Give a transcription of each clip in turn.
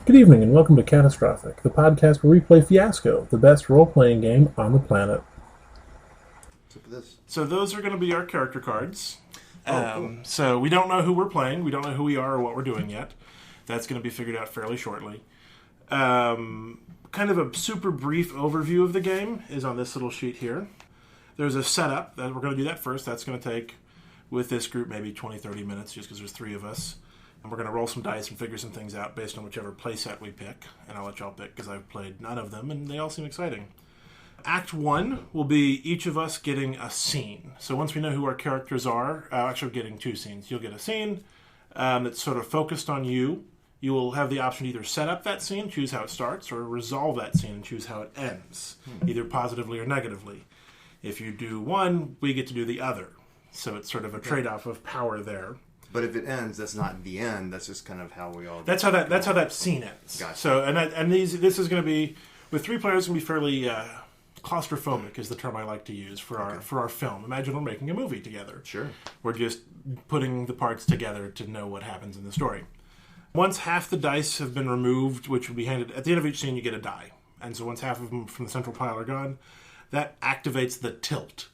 Good evening and welcome to Catastrophic, the podcast where we play Fiasco, the best role-playing game on the planet. So those are going to be our character cards. Cool. So we don't know who we're playing. We don't know who we are or what we're doing yet. That's going to be figured out fairly shortly. Kind of a super brief overview of the game is on this little sheet here. There's a setup. We're going to do that first. That's going to take, with this group, maybe 20, 30 minutes just because there's three of us. And we're going to roll some dice and figure some things out based on whichever playset we pick. And I'll let y'all pick because I've played none of them and they all seem exciting. Act 1 will be each of us getting a scene. So once we know who our characters are, actually we're getting two scenes. You'll get a scene that's sort of focused on you. You will have the option to either set up that scene, choose how it starts, or resolve that scene and choose how it ends, either positively or negatively. If you do one, we get to do the other. So it's sort of a trade-off of power there. But if it ends, that's not the end. That's just kind of how we all. That's how that scene ends. Gotcha. So this is going to be with three players. It's going to be fairly claustrophobic is the term I like to use for our film. Imagine we're making a movie together. Sure. We're just putting the parts together to know what happens in the story. Once half the dice have been removed, which will be handed at the end of each scene, you get a die. And so once half of them from the central pile are gone, that activates the tilt.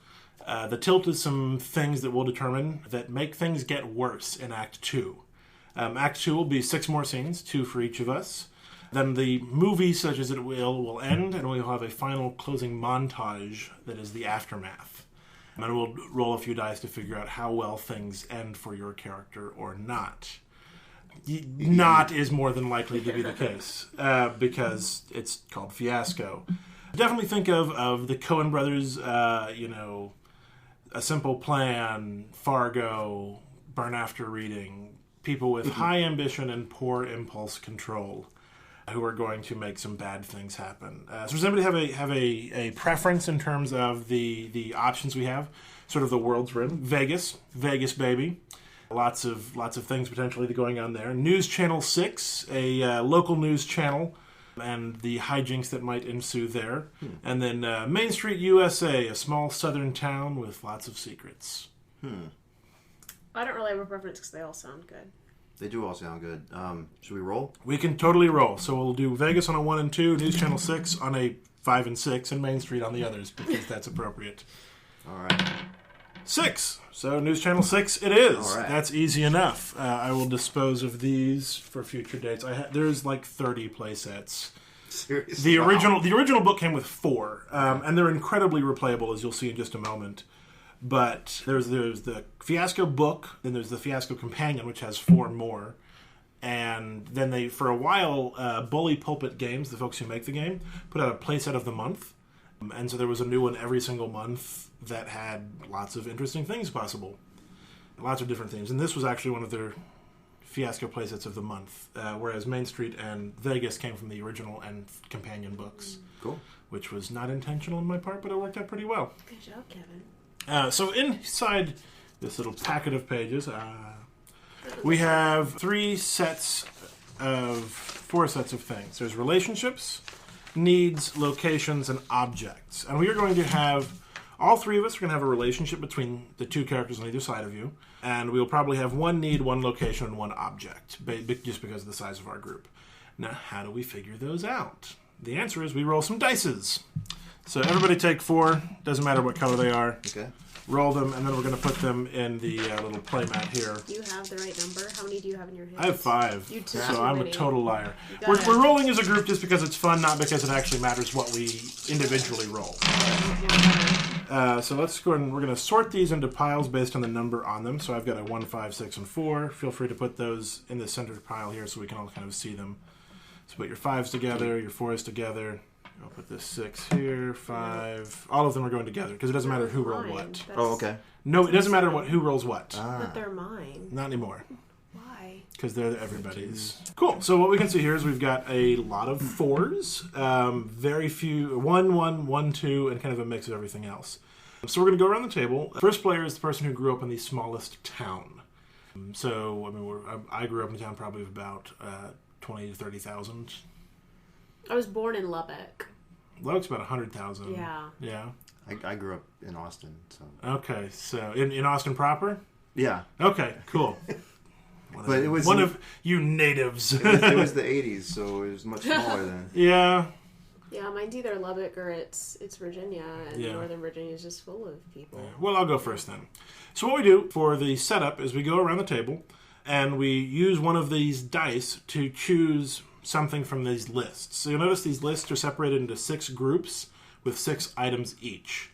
The tilt is some things that will determine that make things get worse in Act 2. Act 2 will be 6 more scenes, 2 for each of us. Then the movie, such as it will end, and we'll have a final closing montage that is the aftermath. And then we'll roll a few dice to figure out how well things end for your character or not. Not is more than likely to be the case, because it's called Fiasco. Definitely think of the Coen brothers, A Simple Plan, Fargo, Burn After Reading, people with high ambition and poor impulse control who are going to make some bad things happen. So does anybody have a preference in terms of the options we have? Sort of the world's rim. Vegas, baby. Lots of things potentially going on there. News Channel 6, a local news channel, and the hijinks that might ensue there. And then Main Street, USA, a small southern town with lots of secrets. I don't really have a preference because they all sound good. They do all sound good. Should we roll? We can totally roll. So we'll do Vegas on a 1 and 2, News Channel 6 on a 5 and 6, and Main Street on the others, because that's appropriate. All right. 6. So News Channel 6 it is. All right. That's easy enough. I will dispose of these for future dates. There's like 30 play sets. Seriously? The original book came with 4, and they're incredibly replayable, as you'll see in just a moment. But there's the Fiasco book, then there's the Fiasco companion, which has 4 more. And then they, for a while, Bully Pulpit Games, the folks who make the game, put out a playset of the month. And so there was a new one every single month that had lots of interesting things possible. Lots of different themes. And this was actually one of their Fiasco playsets of the month, whereas Main Street and Vegas came from the original and companion books. Cool. Which was not intentional on my part, but it worked out pretty well. Good job, Kevin. So inside this little packet of pages, we have 4 sets of things. There's relationships, needs, locations, and objects. And we are going to have, all 3 of us are going to have a relationship between the 2 characters on either side of you. And we'll probably have 1 need, 1 location, and 1 object, just because of the size of our group. Now, how do we figure those out? The answer is we roll some dices. So everybody take 4, doesn't matter what color they are. Okay. Roll them, and then we're going to put them in the little play mat here. Do you have the right number? How many do you have in your hands? I have 5, You so I'm a total liar. We're We're rolling as a group just because it's fun, not because it actually matters what we individually roll. So let's go ahead and we're going to sort these into piles based on the number on them. So I've got a 1, 5, 6, and 4. Feel free to put those in the centered pile here so we can all kind of see them. So put your 5s together, your 4s together. I'll put this 6 here, 5. All of them are going together because it doesn't matter who rolled what. Oh, okay. No, it doesn't matter who rolls what. But they're mine. Not anymore. Why? Because they're everybody's. Cool. So what we can see here is we've got a lot of 4s, very few, 1, 1, 1, 2, and kind of a mix of everything else. So we're going to go around the table. First player is the person who grew up in the smallest town. So, I grew up in a town probably of about 20 to 30,000. I was born in Lubbock. Lubbock's about 100,000. Yeah. Yeah. I grew up in Austin, so. Okay, so in Austin proper? Yeah. Okay, cool. But it was one of you natives. it was the 80s, so it was much smaller then. Yeah. Yeah, mine's either Lubbock or it's Virginia, and Yeah. Northern Virginia is just full of people. Yeah. Well, I'll go first then. So what we do for the setup is we go around the table and we use one of these dice to choose something from these lists. So you'll notice these lists are separated into 6 groups with 6 items each.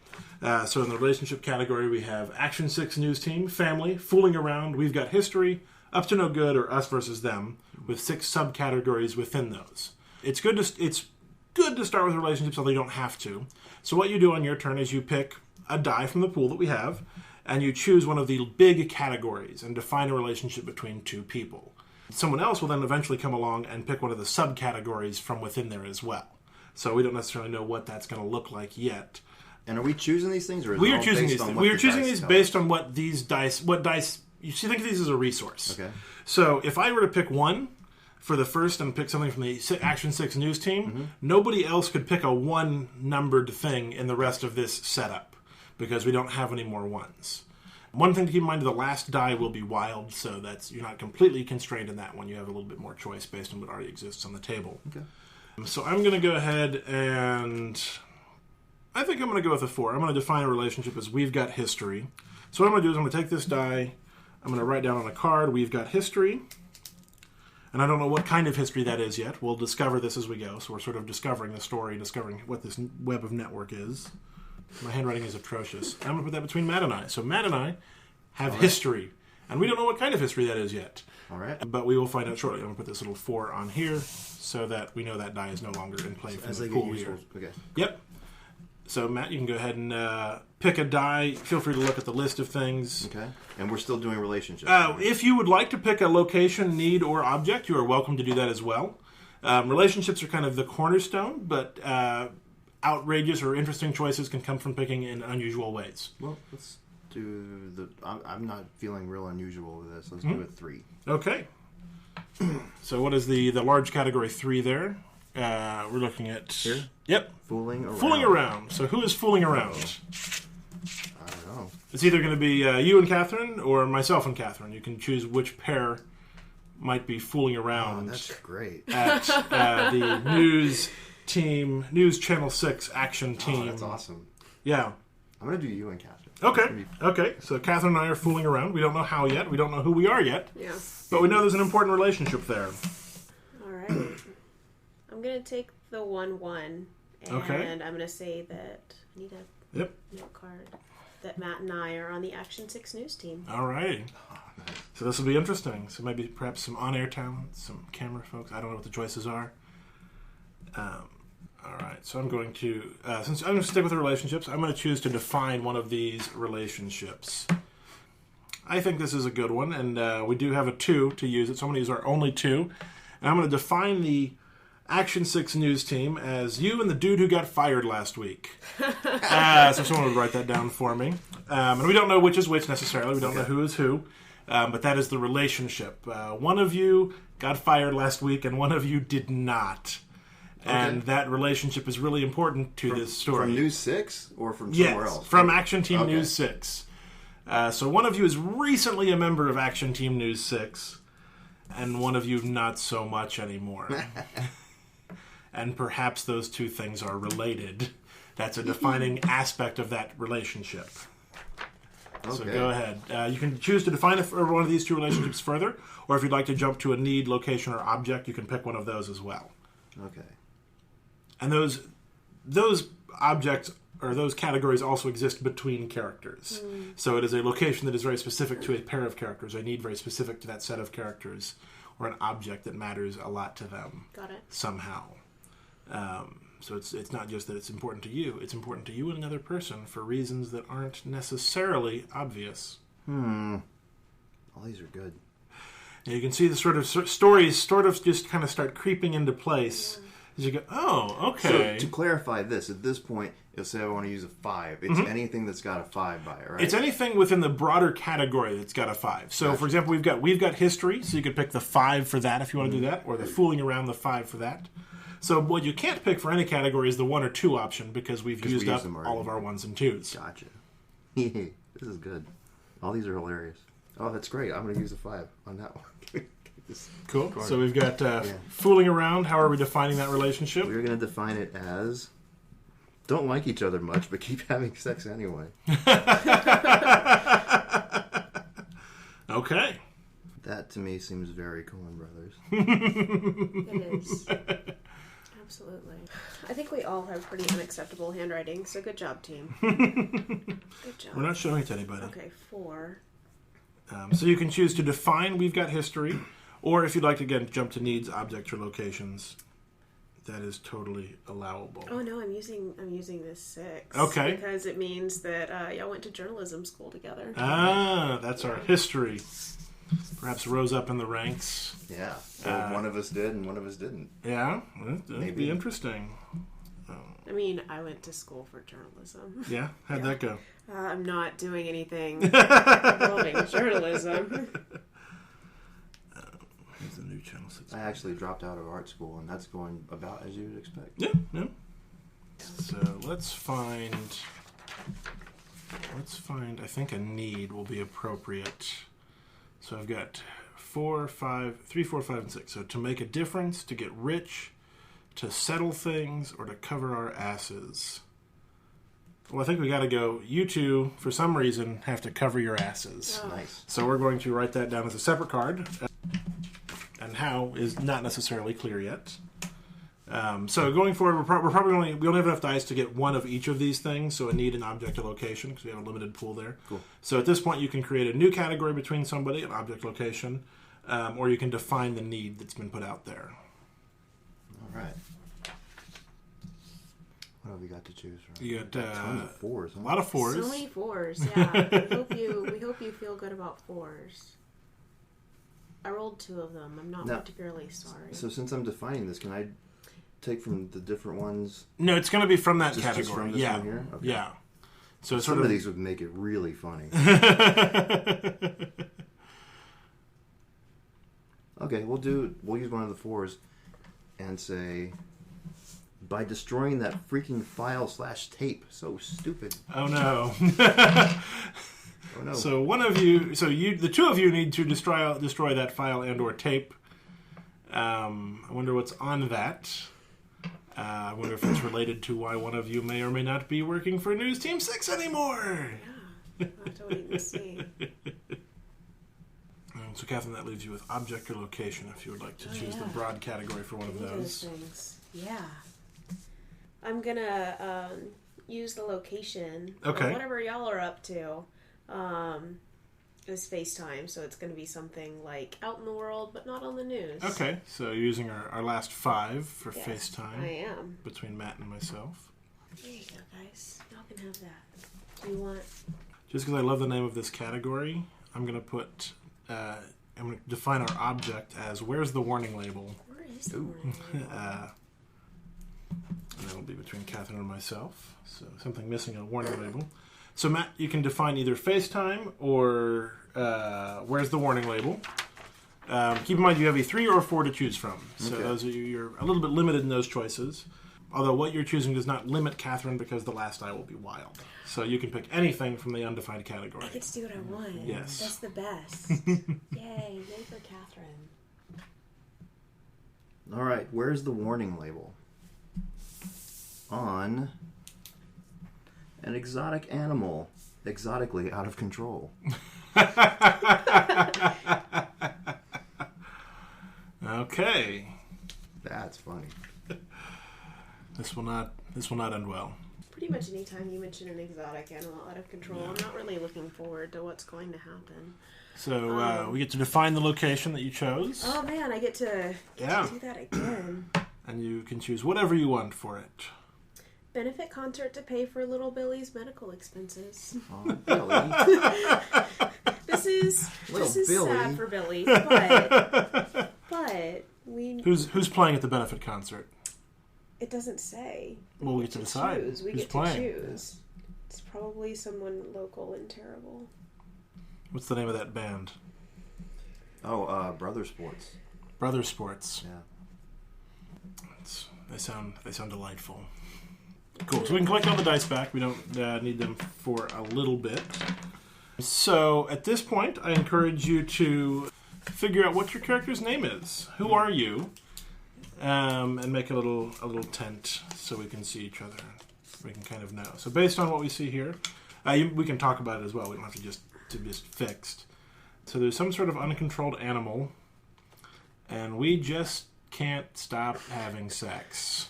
So in the relationship category, we have Action 6 News Team, Family, Fooling Around, We've Got History, Up to No Good, or Us versus Them, with 6 subcategories within those. It's good to start with relationships, although you don't have to. So what you do on your turn is you pick a die from the pool that we have, and you choose one of the big categories and define a relationship between 2 people. Someone else will then eventually come along and pick one of the subcategories from within there as well. So we don't necessarily know what that's going to look like yet. And are we choosing these things, or is We it are all choosing based these on things. what We the are choosing dice these tell based us? on what dice. You should think of these as a resource. Okay. So if I were to pick one for the first and pick something from the Action 6 News Team, nobody else could pick a 1-numbered thing in the rest of this setup because we don't have any more ones. One thing to keep in mind, the last die will be wild, so you're not completely constrained in that one. You have a little bit more choice based on what already exists on the table. Okay. So I'm going to go ahead and I think I'm going to go with a 4. I'm going to define a relationship as We've Got History. So what I'm going to do is I'm going to take this die, I'm going to write down on a card, We've Got History. And I don't know what kind of history that is yet. We'll discover this as we go. So we're sort of discovering the story, discovering what this web of network is. My handwriting is atrocious. I'm going to put that between Matt and I. So Matt and I have history. And we don't know what kind of history that is yet. All right. But we will find out shortly. I'm going to put this little 4 on here so that we know that die is no longer in play from As the they get pool useful. here. Okay. Yep. So Matt, you can go ahead and pick a die. Feel free to look at the list of things. Okay. And we're still doing relationships. If you would like to pick a location, need, or object, you are welcome to do that as well. Relationships are kind of the cornerstone, but outrageous or interesting choices can come from picking in unusual ways. Well, let's do the... I'm not feeling real unusual with this. Let's do a 3. Okay. So what is the large category 3 there? We're looking at... Here? Yep. Fooling around. Fooling around. So who is fooling around? I don't know. It's either going to be you and Catherine or myself and Catherine. You can choose which pair might be fooling Oh, around that's great. at the News Channel 6 action team. Oh, that's awesome. Yeah. I'm going to do you and Catherine. Okay. So Catherine and I are fooling around. We don't know how yet. We don't know who we are yet. Yeah. But we know there's an important relationship there. All right. I'm going to take the 1-1. And Okay. I'm going to say that I need a Yep. note card. That Matt and I are on the Action 6 News Team. All right. So this will be interesting. So maybe perhaps some on-air talent, some camera folks. I don't know what the choices are. All right. So I'm going to, since I'm going to stick with the relationships, I'm going to choose to define one of these relationships. I think this is a good one, and we do have a 2 to use it. So I'm going to use our only 2. And I'm going to define the Action 6 News Team as you and the dude who got fired last week. So someone would write that down for me. And we don't know which is which necessarily. We don't know who is who. But that is the relationship. One of you got fired last week and one of you did not. And that relationship is really important to this story. From News 6 or from somewhere else? From Action Team News 6. So one of you is recently a member of Action Team News 6. And one of you not so much anymore. And perhaps those two things are related. That's a defining aspect of that relationship. Okay. So go ahead. You can choose to define one of these two relationships further, or if you'd like to jump to a need, location, or object, you can pick one of those as well. Okay. And those objects or those categories also exist between characters. So it is a location that is very specific to a pair of characters, a need very specific to that set of characters, or an object that matters a lot to them. Got it. Somehow. So it's not just that it's important to you, it's important to you and another person for reasons that aren't necessarily obvious. All these are good. And you can see the sort of stories sort of just kind of start creeping into place as you go, oh, okay. So to clarify this, at this point, you'll say I want to use a 5. It's anything that's got a 5 by it, right? It's anything within the broader category that's got a 5. So, for example, we've got history, so you could pick the 5 for that if you want to do that, or the fooling around, the 5 for that. So what you can't pick for any category is the 1 or 2 option because we've used up all of our 1s and 2s. Gotcha. This is good. All these are hilarious. Oh, that's great. I'm going to use a 5 on that one. Cool. So we've got fooling around. How are we defining that relationship? We're going to define it as don't like each other much, but keep having sex anyway. Okay. That to me seems very Coen Brothers. It is. Absolutely. I think we all have pretty unacceptable handwriting, so good job, team. Good job. We're not showing it to anybody. Okay, 4. So you can choose to define we've got history, or if you'd like to, again, jump to needs, objects, or locations. That is totally allowable. Oh no, I'm using this 6. Okay. Because it means that y'all went to journalism school together. Ah, that's our history. Perhaps rose up in the ranks. Yeah. So one of us did and one of us didn't. Yeah, that'd be interesting. I mean, I went to school for journalism. Yeah? How'd that go? I'm not doing anything involving journalism. Here's the new channel. I actually dropped out of art school, and that's going about as you would expect. Yeah. So let's find, I think a need will be appropriate. So I've got 3, 4, 5, and 6. So to make a difference, to get rich, to settle things, or to cover our asses. Well, I think we got to go, you two, for some reason, have to cover your asses. Oh. Nice. So we're going to write that down as a separate card. And how is not necessarily clear yet. So going forward, we only have enough dice to get one of each of these things. So a need, an object, a location, because we have a limited pool there. Cool. So at this point, you can create a new category between somebody, an object, location, or you can define the need that's been put out there. All right. What have we got to choose from? You got tons of 4s. Huh? a lot of 4s. So many 4s, yeah. We hope you feel good about 4s. I rolled 2 of them. I'm not particularly sorry. So since I'm defining this, can I take from the different ones? No, it's going to be from that Just category. from this one here? Okay. Yeah. So Some of these would make it really funny. Okay, we'll use one of the 4s and say, by destroying that freaking file/tape. So stupid. Oh no. Oh no. So the 2 of you need to destroy that file and/or tape. I wonder what's on that. I wonder if it's related to why one of you may or may not be working for News Team 6 anymore. Yeah, I'll have to wait and see. So, Catherine, that leaves you with object or location if you would like to choose the broad category for one of those. Things. Yeah. I'm going to use the location. Okay. Or whatever y'all are up to. Is FaceTime, so it's going to be something like out in the world, but not on the news. Okay, so you're using our last 5 for Yes, FaceTime. I am. Between Matt and myself. There you go, guys. Y'all can have that. Do you want... Just because I love the name of this category, I'm going to put... I'm going to define our object as where's the warning label? Where is the warning label? And that'll be between Catherine and myself. So something missing a warning label. So Matt, you can define either FaceTime or where's the warning label. Keep in mind you have a 3 or a 4 to choose from. So those are you're a little bit limited in those choices. Although what you're choosing does not limit Catherine because the last die will be wild. So you can pick anything from the undefined category. I get to do what I want. Yes. That's the best. Yay for Catherine. All right, where's the warning label? On an exotic animal, exotically out of control. Okay. That's funny. This will not end well. Pretty much anytime you mention an exotic animal out of control, I'm not really looking forward to what's going to happen. So we get to define the location that you chose. Oh man, I get to do that again. And you can choose whatever you want for it. Benefit concert to pay for little Billy's medical expenses. Oh, Billy. This is Billy. sad for Billy, but we. Who's playing at the benefit concert? It doesn't say. Well, we get to decide. Choose. We who's get playing. to choose. It's probably someone local and terrible. What's the name of that band? Oh, Brother Sports. Brother Sports. Yeah. They sound delightful. Cool. So we can collect all the dice back. We don't need them for a little bit. So at this point, I encourage you to figure out what your character's name is. Who are you? And make a little tent so we can see each other. We can kind of know. So based on what we see here, we can talk about it as well. We don't have to just fixed. So there's some sort of uncontrolled animal, and we just can't stop having sex.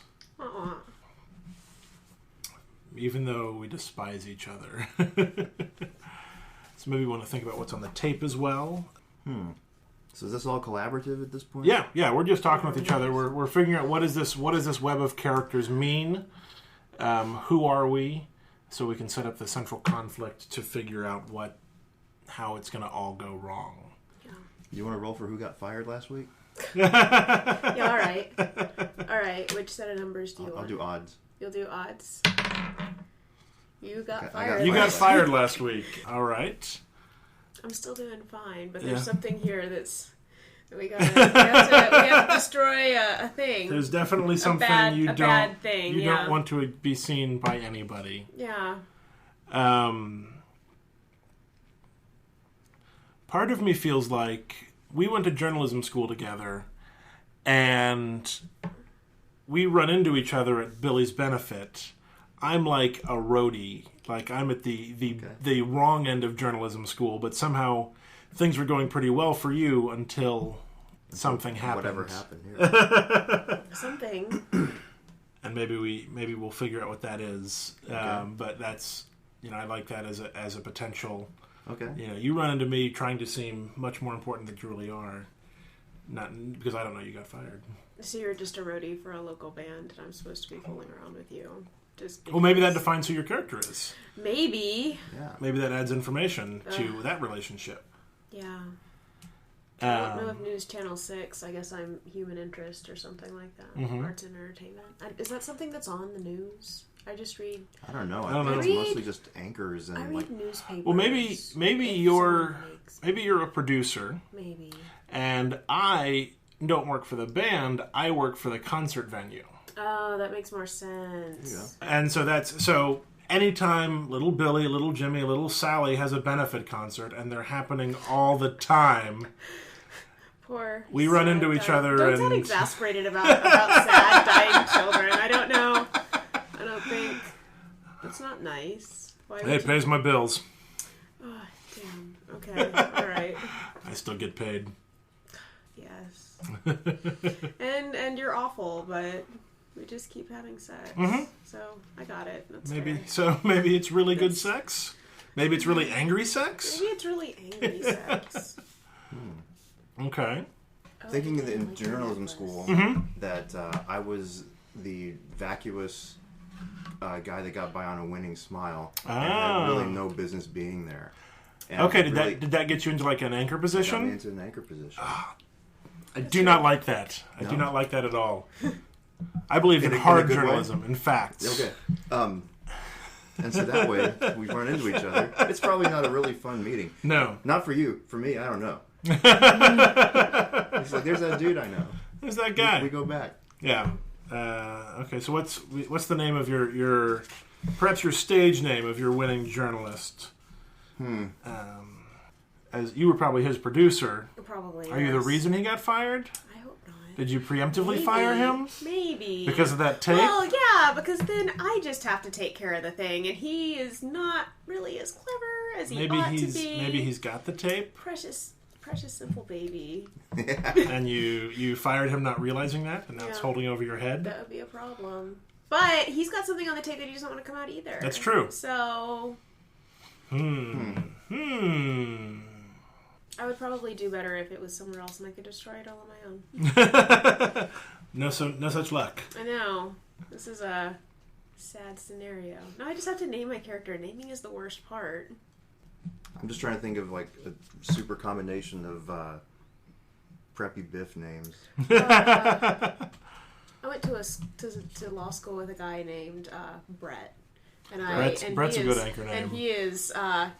Even though we despise each other. So maybe we want to think about what's on the tape as well. So is this all collaborative at this point? Yeah, we're just talking with each other. We're figuring out what does this web of characters mean? Who are we? So we can set up the central conflict to figure out how it's going to all go wrong. Yeah. You want to roll for who got fired last week? Yeah, all right. All right, which set of numbers do you want? I'll do odds. You'll do odds. You got I fired. You got fired last week. All right. I'm still doing fine, but Yeah. there's something here we have to destroy a thing. There's definitely something bad you thing, don't want to be seen by anybody. Yeah. Part of me feels like we went to journalism school together, and we run into each other at Billy's benefit. I'm like a roadie. Like, I'm at the wrong end of journalism school, but somehow things were going pretty well for you until something happened. Whatever happened here. Something. And maybe we'll figure out what that is. But that's, I like that as a potential. Okay. You run into me trying to seem much more important than you really are. Not because I don't know you got fired. So you're just a roadie for a local band, and I'm supposed to be fooling around with you. Well, maybe that defines who your character is. Maybe. Yeah. Maybe that adds information to that relationship. Yeah. I don't know if News Channel 6, I guess I'm human interest or something like that. Mm-hmm. Arts and entertainment. Is that something that's on the news? I just read... I don't know. I don't know. It's mostly just anchors and I read newspapers. Well, maybe you're a producer. Maybe. And I don't work for the band. I work for the concert venue. Oh, that makes more sense. Yeah. And so anytime little Billy, little Jimmy, little Sally has a benefit concert, and they're happening all the time, we run into each other. Don't sound exasperated about sad, dying children. I don't know. I don't think... That's not nice. Why Hey, it pays my bills. Oh, damn. Okay. All right. I still get paid. Yes. and you're awful, but... We just keep having sex. Mm-hmm. So, I got it. That's Maybe. fair. So maybe it's really good sex? Maybe it's really angry sex? Maybe it's really angry sex. Okay. Thinking Oh, in journalism school that I was the vacuous guy that got by on a winning smile and had really no business being there. And Okay, did that get you into like an anchor got me position? into an anchor position. I do not like that. I do not like that at all. I believe in In a hard good way? journalism, in facts. Okay. And so that way we run into each other. It's probably not a really fun meeting. No. Not for you. For me, I don't know. It's like, there's that dude I know. There's that guy. We go back. Yeah. Okay, so what's the name of your perhaps your stage name of your winning journalist? As you were probably his producer. Probably. Are you the reason he got fired? I hope not. Did you preemptively Maybe. fire him? Maybe. Because of that tape? Well, yeah, because then I just have to take care of the thing, and he is not really as clever as he ought to be. Maybe he's got the tape. Precious, simple baby. And you fired him not realizing that, and now it's Yeah. holding over your head. That would be a problem. But he's got something on the tape that he doesn't want to come out either. That's true. So I would probably do better if it was somewhere else and I could destroy it all on my own. No such luck. I know. This is a sad scenario. Now I just have to name my character. Naming is the worst part. I'm just trying to think of like a super combination of preppy Biff names. I went to law school with a guy named Brett. And Brett's a good anchor name. And he is,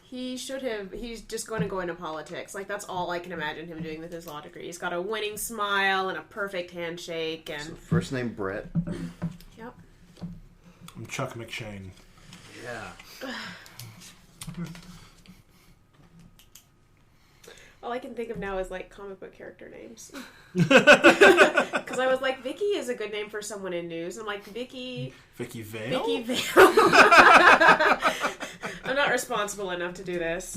he's just going to go into politics. Like, that's all I can imagine him doing with his law degree. He's got a winning smile and a perfect handshake. And So first name Brett. Yep. I'm Chuck McShane. Yeah. All I can think of now is like comic book character names. Because I was like, Vicky is a good name for someone in news. I'm like, Vicky Vale? Vicky Vale. I'm not responsible enough to do this.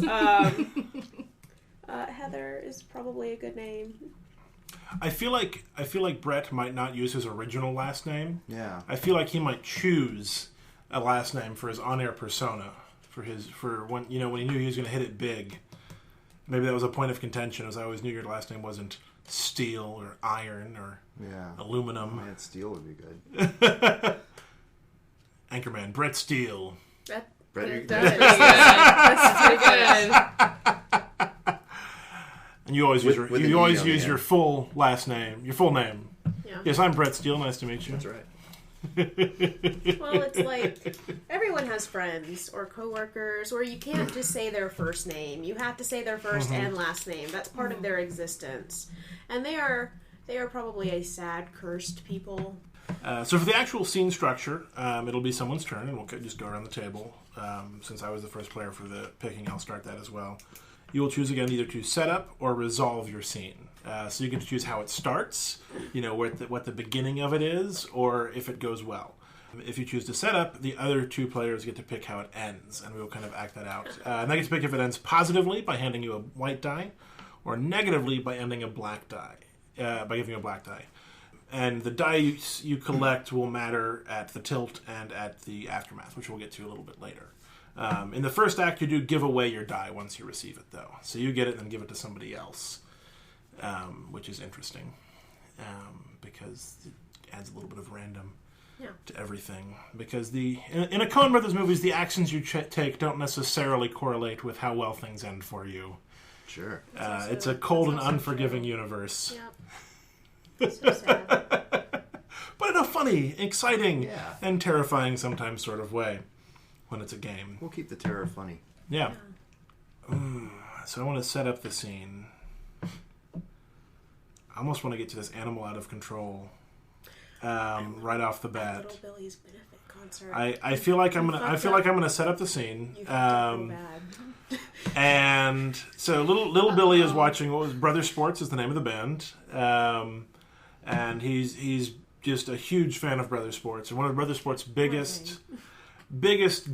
Heather is probably a good name. I feel like Brett might not use his original last name. Yeah. I feel like he might choose a last name for his on-air persona, for when he knew he was going to hit it big. Maybe that was a point of contention, as I always knew your last name wasn't Steel or Iron or Aluminum. Man, Steel would be good. Anchorman, Brett Steele. That's Brett, pretty good. And you always use your full last name, your full name. Yeah. Yes, I'm Brett Steele. Nice to meet you. That's right. Well, it's like everyone has friends or coworkers, or you can't just say their first name. You have to say their first and last name. That's part of their existence, and they are probably a sad, cursed people. So for the actual scene structure, it'll be someone's turn, and we'll just go around the table. Since I was the first player for the picking, I'll start that as well. You will choose again either to set up or resolve your scene. So you get to choose how it starts, what the beginning of it is, or if it goes well. If you choose to set up, the other two players get to pick how it ends, and we will kind of act that out. And they get to pick if it ends positively by handing you a white die, or negatively by ending a black die, by giving you a black die. And the die you collect will matter at the tilt and at the aftermath, which we'll get to a little bit later. In the first act, you do give away your die once you receive it, though. So you get it and then give it to somebody else, which is interesting because it adds a little bit of random to everything. Because in a Coen Brothers movies, the actions you take don't necessarily correlate with how well things end for you. Sure. It's a cold and unforgiving universe. Yep. So sad. But in a funny, exciting, and terrifying sometimes sort of way. When it's a game. We'll keep the terror funny. Yeah. So I want to set up the scene. I almost want to get to this animal out of control right off the bat. Little Billy's benefit concert. I feel like I'm gonna set up the scene. You felt bad. And so little Billy is watching what was Brother Sports is the name of the band. And he's just a huge fan of Brother Sports, and one of Brother Sports' biggest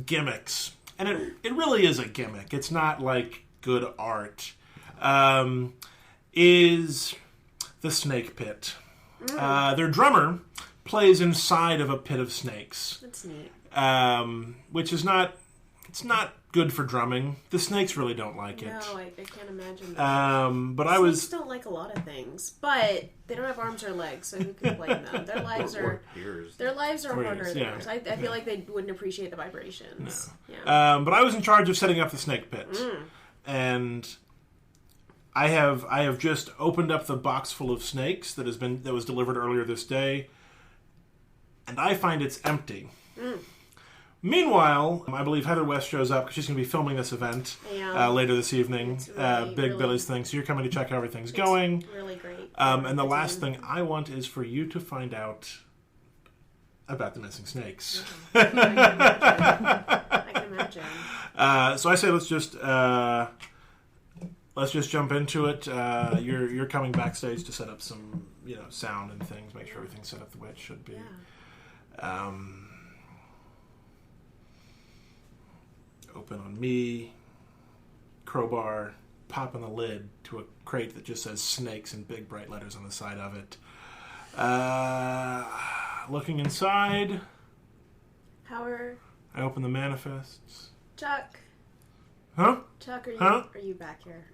gimmicks, and it really is a gimmick, it's not like good art, is the snake pit. Their drummer plays inside of a pit of snakes. That's neat. Which is it's not good for drumming. The snakes really don't like it. No, I can't imagine. But snakes don't like a lot of things, but they don't have arms or legs, so who can blame them? Their lives are harder than ours. I feel like they wouldn't appreciate the vibrations. No. Yeah. But I was in charge of setting up the snake pit, and I have just opened up the box full of snakes that was delivered earlier this day, and I find it's empty. Meanwhile, I believe Heather West shows up because she's going to be filming this event later this evening. Big Billy's thing. So you're coming to check how everything's going. Really great. And the last thing I want is for you to find out about the missing snakes. I can imagine. So I say let's just jump into it. You're coming backstage to set up some sound and things. Make sure everything's set up the way it should be. Yeah. Open on me, crowbar, popping the lid to a crate that just says snakes in big bright letters on the side of it. Looking inside. Howard. I open the manifests. Chuck. Huh? Chuck, are you back here?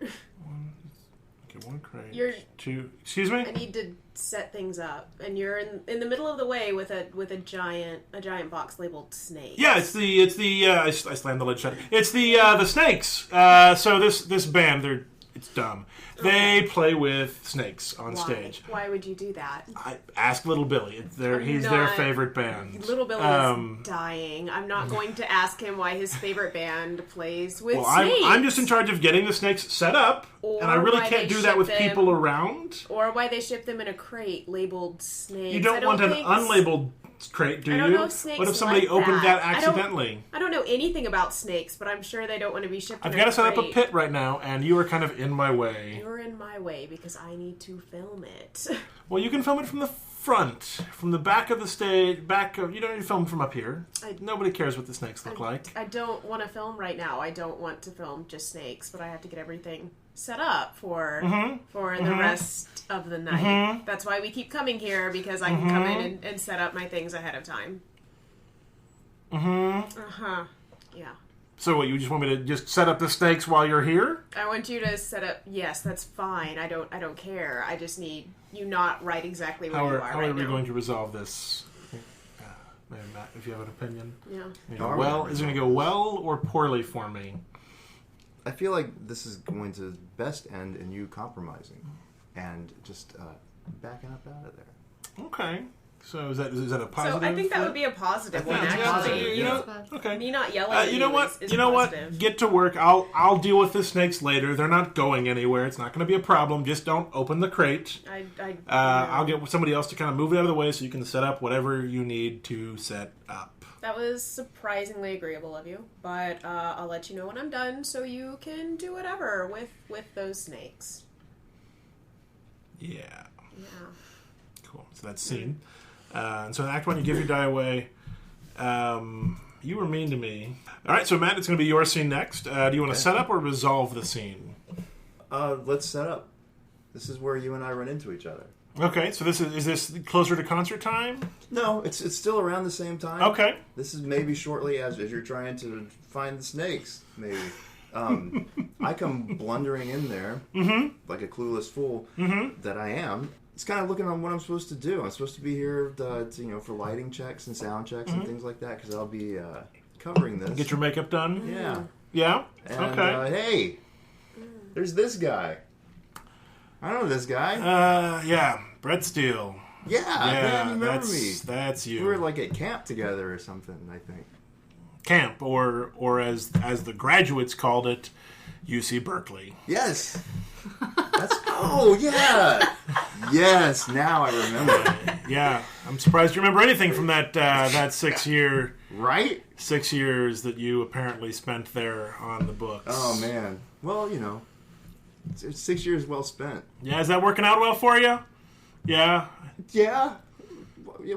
One crate. Two. Excuse me? I need to set things up, and you're in the middle of the way with a giant box labeled snake. Yeah, it's the I slammed the lid shut. It's the snakes. So this band, it's dumb. They play with snakes on stage. Why would you do that? I ask Little Billy. He's their favorite band. Little Billy is dying. I'm not going to ask him why his favorite band plays with snakes. I'm just in charge of getting the snakes set up, and I really can't do that with people around. Or why they ship them in a crate labeled snakes. You don't want an unlabeled crate, do you? I don't know if snakes What if somebody like opened that I accidentally? don't know anything about snakes, but I'm sure they don't want to be shipped. I've got to set up a pit right now, and you are kind of in my way. You're in my way because I need to film it. Well, you can film it from the front, from the back of the stage. You don't need to film from up here. Nobody cares what the snakes look like. I don't want to film right now. I don't want to film just snakes, but I have to get everything set up for the rest of the night. That's why we keep coming here, because I can come in and set up my things ahead of time. Yeah. So what, you just want me to just set up the snakes while you're here? I want you to set up. Yes, that's fine. I don't care. I just need you not right exactly where you are right now. How are we going to resolve this? Matt, if you have an opinion. Yeah. Well, is it going to go well or poorly for me? I feel like this is going to best end in you compromising and just backing up out of there. Okay. So is that a positive? So I think that would be a positive one, actually. Okay. Me not yelling at you know what? is You know positive. what? Get to work. I'll deal with the snakes later. They're not going anywhere. It's not going to be a problem. Just don't open the crate. I'll get somebody else to kind of move it out of the way so you can set up whatever you need to set up. That was surprisingly agreeable of you, but I'll let you know when I'm done so you can do whatever with those snakes. Yeah. Yeah. Cool. So that's scene. And so in Act 1, you give your die away. You were mean to me. All right, so Matt, it's going to be your scene next. Do you want to set up or resolve the scene? Let's set up. This is where you and I run into each other. Okay, so is this closer to concert time? No, it's still around the same time. Okay. This is maybe shortly as you're trying to find the snakes, maybe. I come blundering in there like a clueless fool that I am. It's kind of looking on what I'm supposed to do. I'm supposed to be here for lighting checks and sound checks and things like that, because I'll be covering this. Get your makeup done? Yeah. Yeah? And, okay. Hey, there's this guy. I know this guy. Yeah, Brett Steele. Yeah, man, you remember me. That's you. We were like at camp together or something, I think. Camp, or as the graduates called it, UC Berkeley. Yes. Oh, yeah. Yes, now I remember. Yeah, I'm surprised you remember anything from that 6 year... Right? 6 years that you apparently spent there on the books. Oh, man. Well, it's 6 years well spent. Yeah, is that working out well for you? Yeah? Yeah.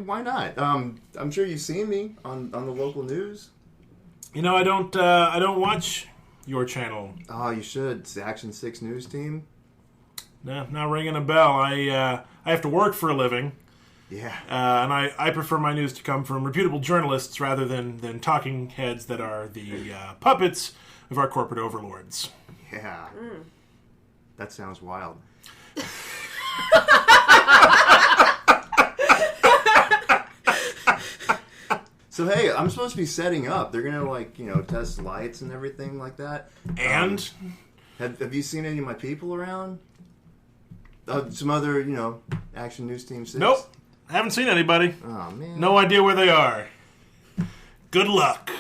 Why not? I'm sure you've seen me on the local news. I don't watch your channel. Oh, you should. It's the Action 6 news team. No, not ringing a bell. I have to work for a living. Yeah. And I prefer my news to come from reputable journalists rather than talking heads that are the puppets of our corporate overlords. Yeah. That sounds wild. So, hey, I'm supposed to be setting up. They're going to, test lights and everything like that. And? Have you seen any of my people around? Some other, Action News Team 6? Nope. Haven't seen anybody. Oh, man. No idea where they are. Good luck.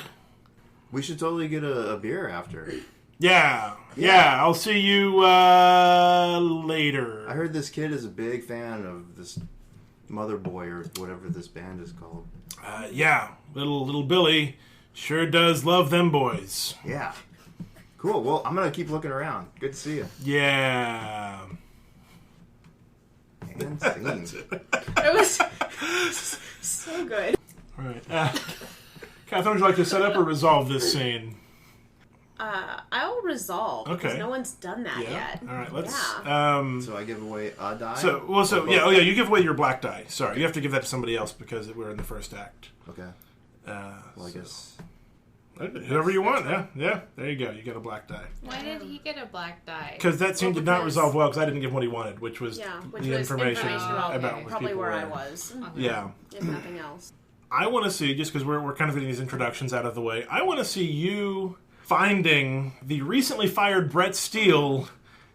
We should totally get a beer after. Yeah. I'll see you later. I heard this kid is a big fan of this Mother Boy or whatever this band is called. Yeah. Little Billy sure does love them boys. Yeah. Cool. Well, I'm going to keep looking around. Good to see you. Yeah. And scene. It was so good. All right. Catherine, would you like to set up or resolve this scene? I'll resolve. Okay. Because no one's done that yet. All right. Let's. Yeah. So I give away a die? You give away your black die. Sorry, you have to give that to somebody else because we're in the first act. Okay. I guess. Whoever you want, yeah. There you go. You got a black die. Why did he get a black die? Because that scene did not resolve well because I didn't give him what he wanted, which was the information about probably where I were. was. Okay. Yeah. If nothing else. I want to see, just because we're kind of getting these introductions out of the way, I want to see you finding the recently fired Brett Steele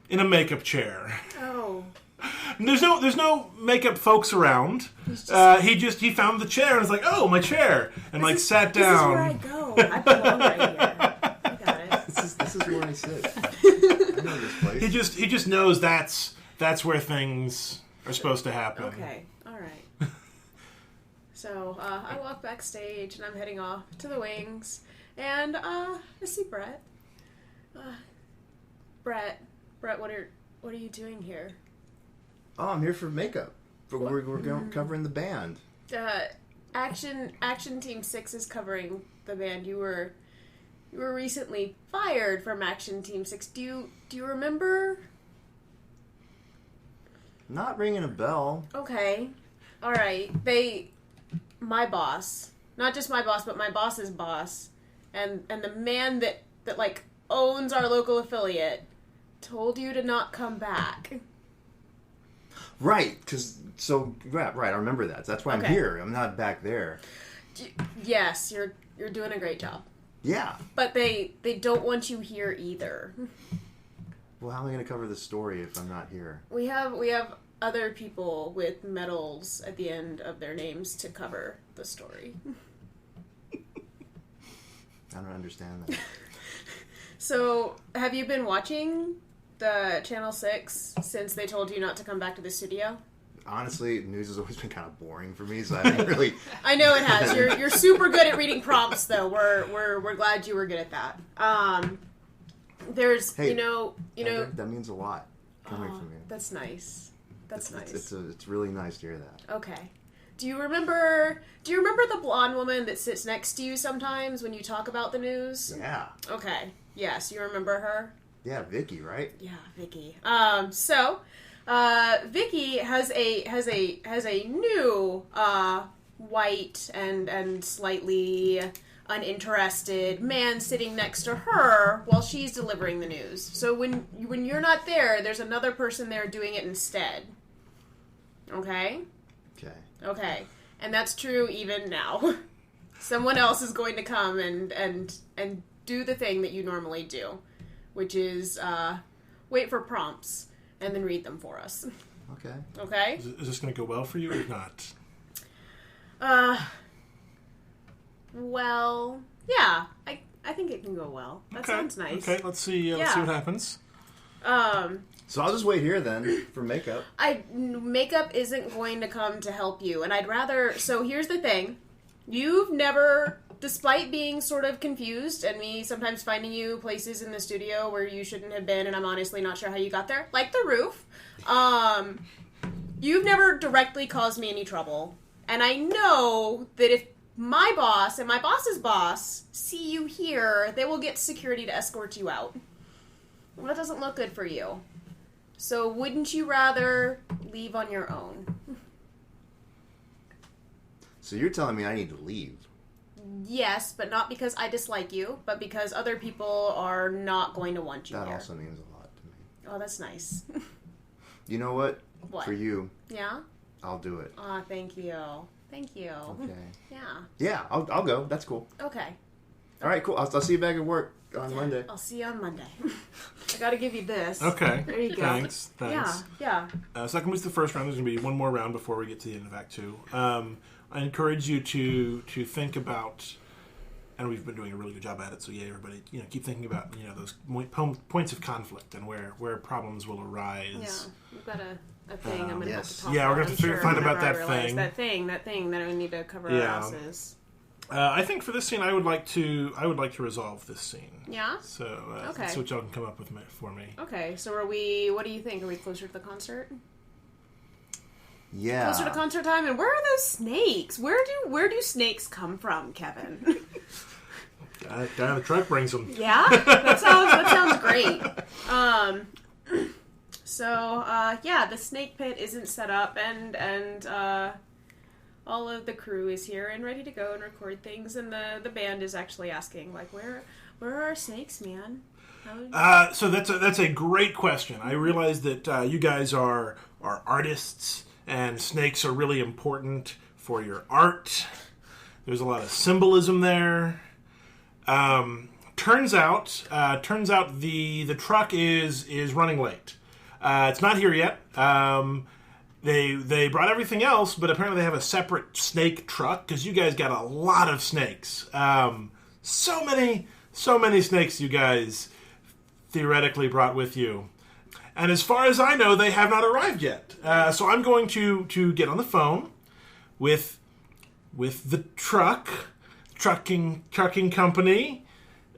in a makeup chair. Oh. There's no makeup folks around. He found the chair and was like, "Oh, my chair," and sat down. This is where I go. I belong right here. I got it. This is where I sit. I know this place. He just knows that's where things are supposed to happen. Okay. All right. So I walk backstage, and I'm heading off to the wings, and I see Brett. Brett, what are you doing here? Oh, I'm here for makeup. We're covering the band. Action Team 6 is covering the band. You were recently fired from Action Team 6. Do you remember? Not ringing a bell. Okay. All right. My boss, not just my boss, but my boss's boss, and the man that like owns our local affiliate told you to not come back. Right, right, I remember that. That's why I'm here. I'm not back there. Yes, you're doing a great job. Yeah. But they don't want you here either. Well, how am I going to cover this story if I'm not here? We have other people with medals at the end of their names to cover the story. I don't understand that. So, have you been watching the Channel 6 since they told you not to come back to the studio? Honestly, news has always been kind of boring for me, so I haven't really... I know it has. You're super good at reading prompts, though. We're glad you were good at that. There's, hey, you know... That means a lot coming from you. That's nice. That's nice. It's really nice to hear that. Okay. Do you remember the blonde woman that sits next to you sometimes when you talk about the news? Yeah. Okay. Yes, you remember her? Yeah, Vicky, right? Yeah, Vicky. Vicky has a new white and slightly uninterested man sitting next to her while she's delivering the news. So when you're not there, there's another person there doing it instead. Okay? Okay. And that's true even now. Someone else is going to come and do the thing that you normally do, which is wait for prompts and then read them for us. Okay. Okay? Is this going to go well for you or not? Well, yeah. I think it can go well. That sounds nice. Okay, let's see what happens. So I'll just wait here then for makeup. Makeup isn't going to come to help you, and I'd rather... So here's the thing. You've never, despite being sort of confused, and me sometimes finding you places in the studio where you shouldn't have been, and I'm honestly not sure how you got there, like the roof, you've never directly caused me any trouble. And I know that if my boss and my boss's boss see you here, they will get security to escort you out. Well, that doesn't look good for you. So wouldn't you rather leave on your own? So you're telling me I need to leave? Yes, but not because I dislike you, but because other people are not going to want you That here. also means a lot to me. Oh, that's nice. You know what? What? For you, Yeah? I'll do it. Aw, thank you. Thank you. Okay. Yeah. Yeah, I'll go. That's cool. Okay. All right, cool. I'll see you back at work on Monday. I'll see you on Monday. I gotta give you this. Okay. There you go. Thanks. Yeah. So that completes the first round. There's going to be one more round before we get to the end of Act 2. I encourage you to think about, and we've been doing a really good job at it, so yeah, everybody, keep thinking about, those points of conflict and where problems will arise. Yeah. We've got a thing I'm going to have to talk Yeah, we're about. going to have to find about that thing. That thing that I need to cover our asses. I think for this scene, I would like to resolve this scene. Yeah? So Okay. let's see what y'all can come up with for me. Okay, so what do you think? Are we closer to the concert? Yeah. Closer to concert time? And where are those snakes? Where do snakes come from, Kevin? Guy on the truck brings them. Yeah? That sounds great. The snake pit isn't set up, and all of the crew is here and ready to go and record things, and the band is actually asking, like, where are our snakes, man? So that's a great question. I realize that you guys are artists, and snakes are really important for your art. There's a lot of symbolism there. Turns out the truck is running late. It's not here yet. They brought everything else, but apparently they have a separate snake truck because you guys got a lot of snakes. So many snakes you guys theoretically brought with you. And as far as I know, they have not arrived yet. So I'm going to get on the phone with with the trucking company.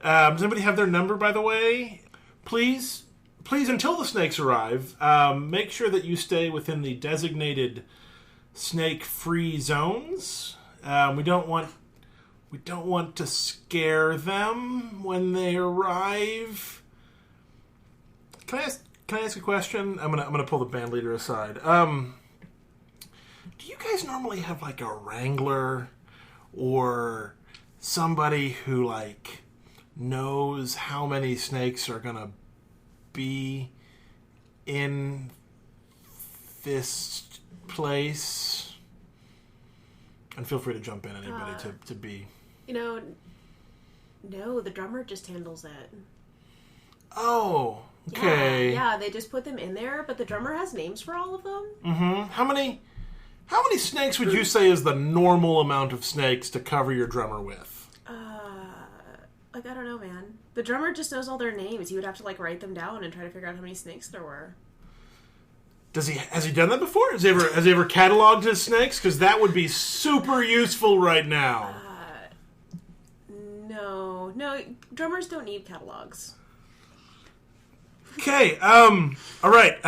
Does anybody have their number, by the way? Please, until the snakes arrive, make sure that you stay within the designated snake-free zones. We don't want to scare them when they arrive. Can I ask a question? I'm gonna pull the band leader aside. Do you guys normally have like a wrangler or somebody who like knows how many snakes are gonna be in this place? And feel free to jump in, anybody, to be... No, the drummer just handles it. Oh, okay. Yeah, they just put them in there, but the drummer has names for all of them. Mm-hmm. How many snakes would you say is the normal amount of snakes to cover your drummer with? I don't know, man. The drummer just knows all their names. He would have to, write them down and try to figure out how many snakes there were. Has he done that before? Has he ever cataloged his snakes? Because that would be super useful right now. No, drummers don't need catalogs. Okay, all right.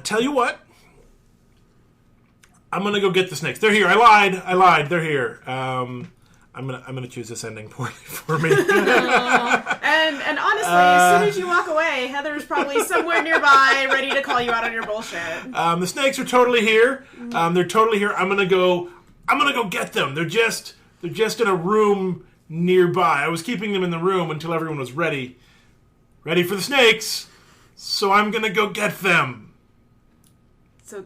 Tell you what. I'm gonna go get the snakes. They're here. I lied. They're here. I'm gonna choose this ending poorly for me. And honestly, as soon as you walk away, Heather's probably somewhere nearby, ready to call you out on your bullshit. The snakes are totally here. They're totally here. I'm gonna go get them. They're just in a room nearby. I was keeping them in the room until everyone was ready for the snakes. So I'm gonna go get them. So,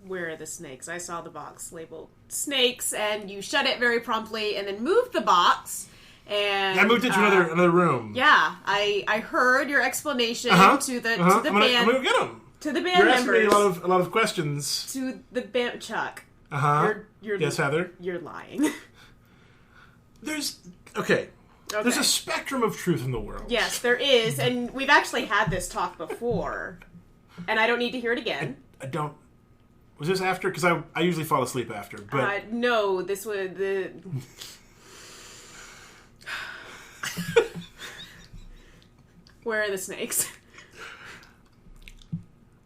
where are the snakes? I saw the box labeled snakes, and you shut it very promptly, and then moved the box. And I moved it to another room. Yeah, I heard your explanation to the band. I'm gonna go get them. To the band You're members. asking me a lot of questions. To the band, Chuck. You're Yes, Heather. You're lying. There's There's a spectrum of truth in the world. Yes, there is, and we've actually had this talk before, and I don't need to hear it again. I don't. Was this after? Because I usually fall asleep after. But no, this was the. Where are the snakes?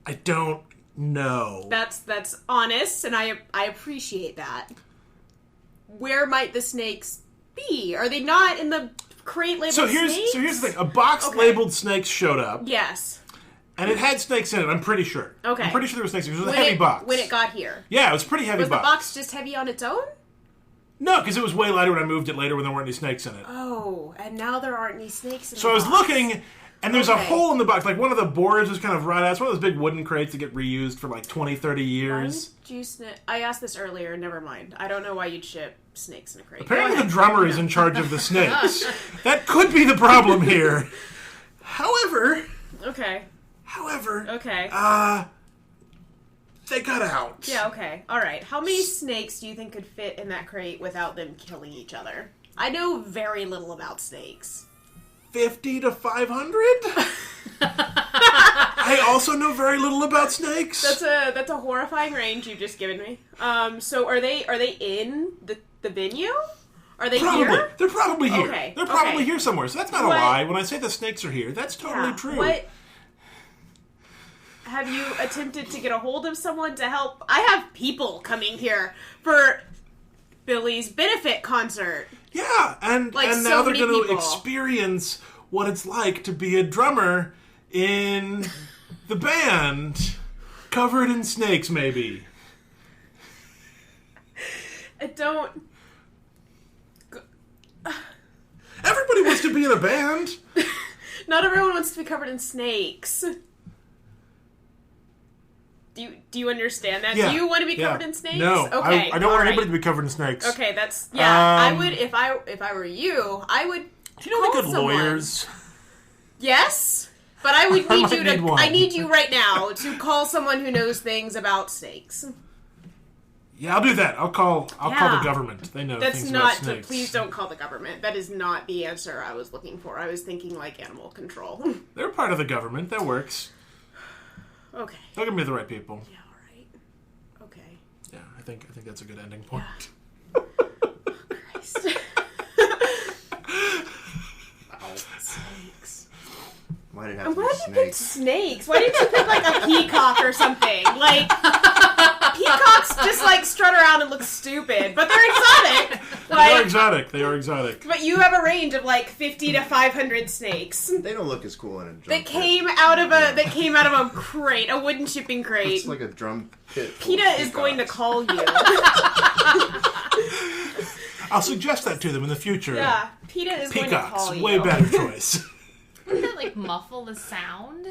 I don't know. That's honest, and I appreciate that. Where might the snakes be? Are they not in the crate labeled snakes? So here's the thing. A box labeled snakes showed up. Yes. And it had snakes in it, I'm pretty sure. Okay. I'm pretty sure there were snakes in it. It was a heavy box. When it got here. Yeah, it was a pretty heavy box. Was the box just heavy on its own? No, because it was way lighter when I moved it later when there weren't any snakes in it. Oh, and now there aren't any snakes in it. So I was looking, and there's a hole in the box. Like, one of the boards was kind of rotted out. It's one of those big wooden crates that get reused for like 20, 30 years. I asked this earlier, never mind. I don't know why you'd ship snakes in a crate. Apparently the drummer is in charge of the snakes. That could be the problem here. However... Okay. They got out. Yeah, okay. Alright. How many snakes do you think could fit in that crate without them killing each other? I know very little about snakes. 50 to 500? I also know very little about snakes. That's a horrifying range you've just given me. So are they in the venue? Are they here? They're probably here. Okay. They're probably here somewhere. So that's not a lie. When I say the snakes are here, that's totally true. What? Have you attempted to get a hold of someone to help? I have people coming here for Billy's benefit concert. Yeah, and now they're going to experience what it's like to be a drummer in the band, covered in snakes, maybe. I don't... Everybody wants to be in a band. Not everyone wants to be covered in snakes. Do you understand that? Yeah. Do you want to be covered in snakes? No. Okay. I don't want anybody to be covered in snakes. Okay, that's... Yeah, I would... If I were you, I would... Do you know any good lawyers? Yes, but I would need you to... I need you right now to call someone who knows things about snakes. Yeah, I'll do that. I'll call the government. They know things about snakes. Please don't call the government. That is not the answer I was looking for. I was thinking like animal control. They're part of the government. That works. Okay. They'll give me the right people. Yeah, all right. Okay. Yeah, think that's a good ending point. Christ. Snakes. Why did it have to Why be did you pick snakes? snakes? Why didn't you pick like a peacock or something? Like peacocks just like strut around and look stupid, but they're exotic. They are exotic. But you have a range of like 50 to 500 snakes They don't look as cool in a drum that pit. came out of a crate, a wooden shipping crate. It's like a drum pit. PETA is going to call you. I'll suggest that to them in the future. Yeah, PETA is going to call Peacocks, you. way better choice. Doesn't it, like, muffle the sound?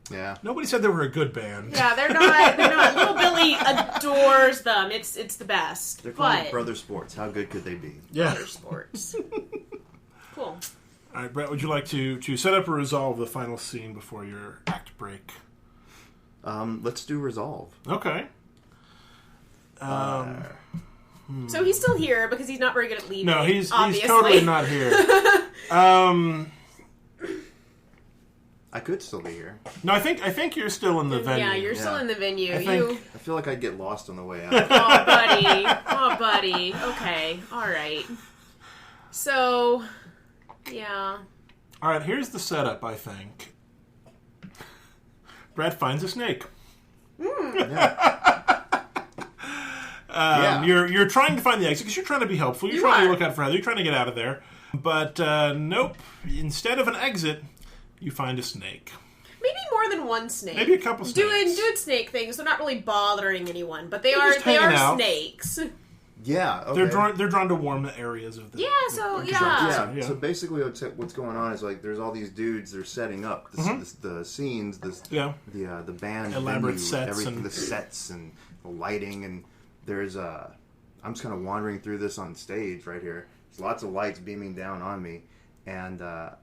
Yeah. Nobody said they were a good band. Yeah, they're not. Little Billy adores them. It's the best. They're called But Brother Sports. How good could they be? Yeah. other sports. Cool. All right, Brett, would you like to set up or resolve the final scene before your act break? Let's do Resolve. Okay. So he's still here because he's not very good at leading. No, he's obviously. totally not here. I could still be here. No, I think you're still in the venue. Yeah, you're still in the venue. I think- I feel like I'd get lost on the way out. Oh, buddy. Oh, buddy. Okay. All right. So, yeah. All right, here's the setup, I think. Brett finds a snake. Yeah. You're trying to find the exit because you're trying to be helpful. You're You trying to are. look out for Heather. You're trying to get out of there. But nope. Instead of an exit, you find a snake. Maybe more than one snake. Maybe a couple snakes. Doing snake things. They're not really bothering anyone, but they They're are just hanging out. snakes. Yeah. Okay. They're drawn to warm areas of the. Yeah, so, the yeah. construction. Yeah. So basically, what's going on is like there's all these dudes. They're setting up the scenes. The band, Elaborate venue, sets everything, and- the sets and the lighting, and there's I'm just kind of wandering through this on stage right here. There's lots of lights beaming down on me, and I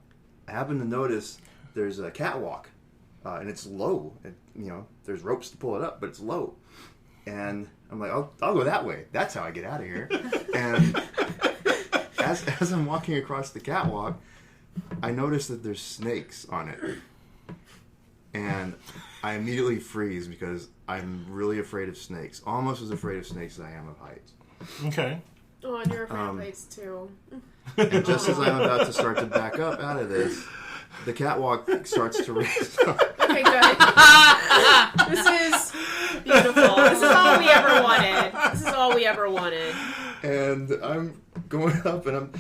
happen to notice there's a catwalk, and it's low. There's ropes to pull it up, but it's low. And I'm like, I'll go that way. That's how I get out of here. And as I'm walking across the catwalk, I notice that there's snakes on it. And I immediately freeze because I'm really afraid of snakes. Almost as afraid of snakes as I am of heights. Okay. Oh, and you're afraid of heights, too. And just as I'm about to start to back up out of this, the catwalk starts to raise up. Okay, good. This is beautiful. This is all we ever wanted. And I'm going up and I'm,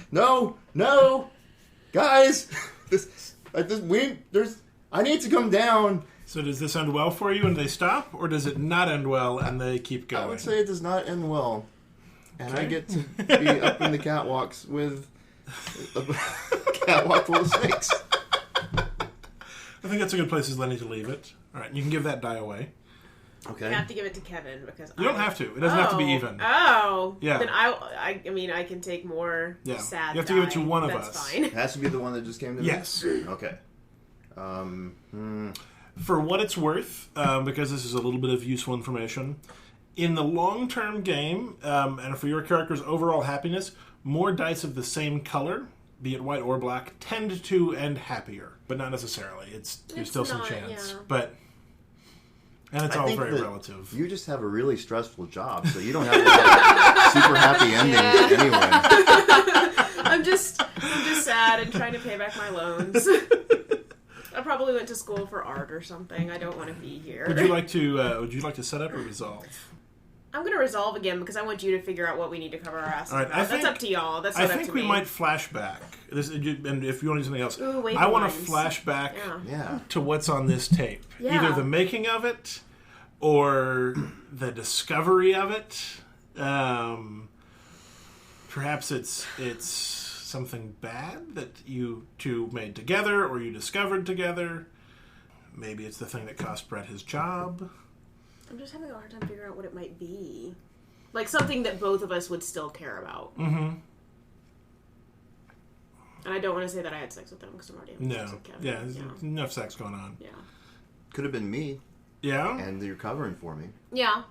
no, guys, I need to come down. So does this end well for you and they stop, or does it not end well and they keep going? I would say it does not end well. And Okay. I get to be up in the catwalks with a catwalk full of snakes. I think that's a good place as Lenny to leave it. All right, you can give that die away. Okay. You have to give it to Kevin because You don't have to. It doesn't have to be even. Oh, Yeah. Then I mean, I can take more Yeah. sad. You have to give it to die. one of That's us. Fine. It has to be the one that just came to me? Yes. Okay. For what it's worth, because this is a little bit of useful information, in the long-term game, and for your character's overall happiness, more dice of the same color, be it white or black, tend to end happier, but not necessarily. There's still some not, chance, yeah. And it's I all think very that relative. You just have a really stressful job, so you don't have a lot of super happy endings anyway. I'm just sad and trying to pay back my loans. I probably went to school for art or something. I don't want to be here. Would you like to set up or resolve? I'm going to resolve again because I want you to figure out what we need to cover our asses. All right, about. That's up to y'all. That's not I up think to we me. might flash back. And if you want to do something else, Ooh, wait, I want to lines. flash back Yeah. to what's on this tape. Yeah. Either the making of it or the discovery of it. Perhaps it's something bad that you two made together or you discovered together. Maybe it's the thing that cost Brett his job. I'm just having a hard time figuring out what it might be. Like something that both of us would still care about. Mm-hmm. And I don't want to say that I had sex with them because I'm already having sex with Kevin. Yeah, there's enough sex going on. Yeah. Could have been me, Yeah? and you're covering for me. Yeah.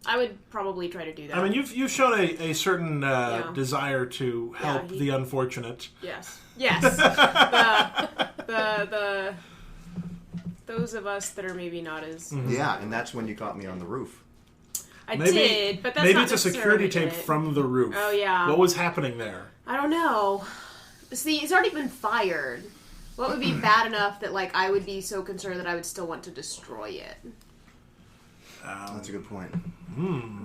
I would probably try to do that. I mean, you've shown a certain desire to help the unfortunate. Yes. Yes. the those of us that are maybe not as... Yeah, and that's when you caught me on the roof. I did, but that's maybe not it's a security necessarily tape it. from the roof. Oh, yeah. What was happening there? I don't know. See, it's already been fired. What would be bad enough that, like, I would be so concerned that I would still want to destroy it? That's a good point.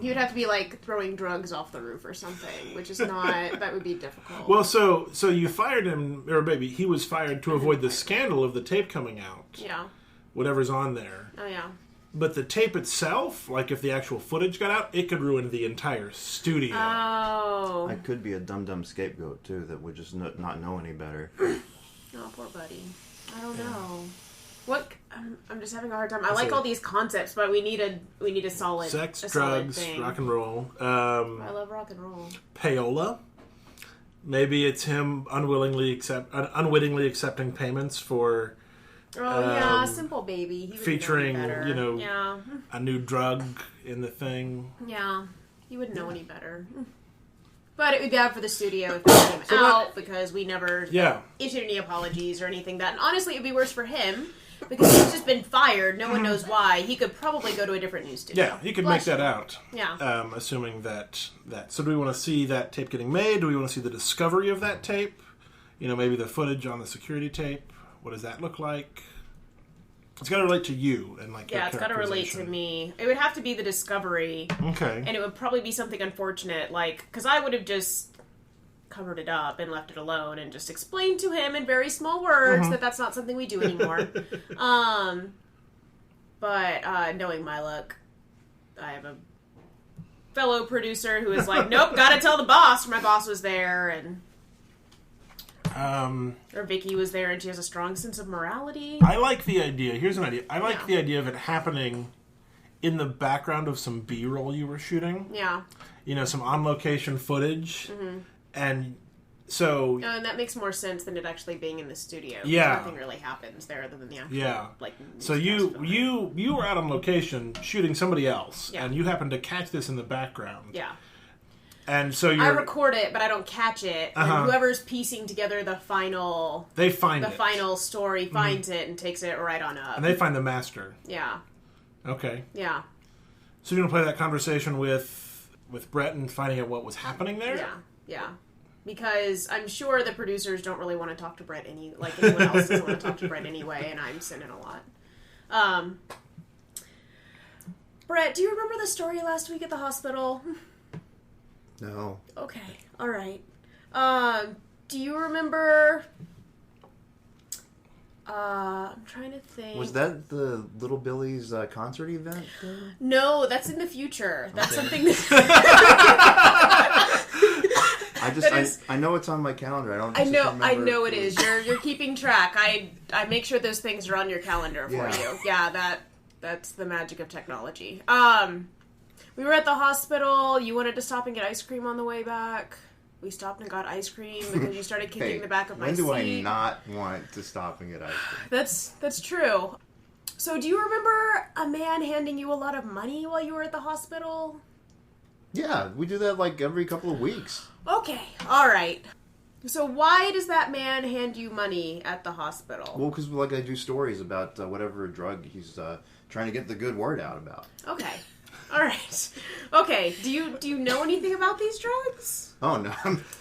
You'd have to be, like, throwing drugs off the roof or something, which is not... that would be difficult. Well, so you fired him, or maybe he was fired to avoid the scandal of the tape coming out. Yeah. Whatever's on there. Oh, yeah. But the tape itself, like if the actual footage got out, it could ruin the entire studio. Oh. I could be a dumb scapegoat, too, that would just not know any better. Oh, poor buddy. I don't know. What? I'm just having a hard time. I like all these concepts, but we need a solid Sex, a drugs, solid thing. rock and roll. I love rock and roll. Payola. Maybe it's him unwittingly accepting payments for Simple Baby. He would featuring, know any better. a new drug in the thing. Yeah, he wouldn't know any better. But it would be bad for the studio if it came out because we never issued any apologies or anything. That, and honestly, it would be worse for him because he's just been fired. No one knows why. He could probably go to a different news studio. Yeah, he could make that out. Yeah. Assuming that. So do we want to see that tape getting made? Do we want to see the discovery of that tape? Maybe the footage on the security tape. What does that look like? It's got to relate to you and like it's got to relate to me. It would have to be the discovery. Okay. And it would probably be something unfortunate, like because I would have just covered it up and left it alone and just explained to him in very small words that that's not something we do anymore. But knowing my luck, I have a fellow producer who is like, nope, gotta tell the boss. My boss was there, and or Vicky was there, and she has a strong sense of morality. I like the idea. Here's an idea. I like the idea of it happening in the background of some B-roll you were shooting. Yeah. Some on-location footage. And so... and that makes more sense than it actually being in the studio. Yeah. Nothing really happens there other than the actual, like... So you were out on location shooting somebody else, and you happened to catch this in the background. Yeah. And so I record it, but I don't catch it. And whoever's piecing together the final... They find the final story finds it and takes it right on up. And they find the master. Yeah. Okay. Yeah. So you're going to play that conversation with Brett and finding out what was happening there? Yeah. Yeah. Because I'm sure the producers don't really want to talk to Brett anyone else doesn't want to talk to Brett anyway, and I'm sending a lot. Brett, do you remember the story last week at the hospital? No. Okay. All right. Do you remember... I'm trying to think. Was that the Little Billy's concert event thing? No, that's in the future. That's something that... I know it's on my calendar. I know it is. You're keeping track. I make sure those things are on your calendar for you. Yeah, that's the magic of technology. We were at the hospital. You wanted to stop and get ice cream on the way back. We stopped and got ice cream because you started kicking the back of my seat. When do I not want to stop and get ice cream? That's true. So do you remember a man handing you a lot of money while you were at the hospital? Yeah, we do that like every couple of weeks. Okay, all right. So why does that man hand you money at the hospital? Well, because I do stories about whatever drug he's trying to get the good word out about. Okay. All right. Okay. Do you know anything about these drugs? Oh no,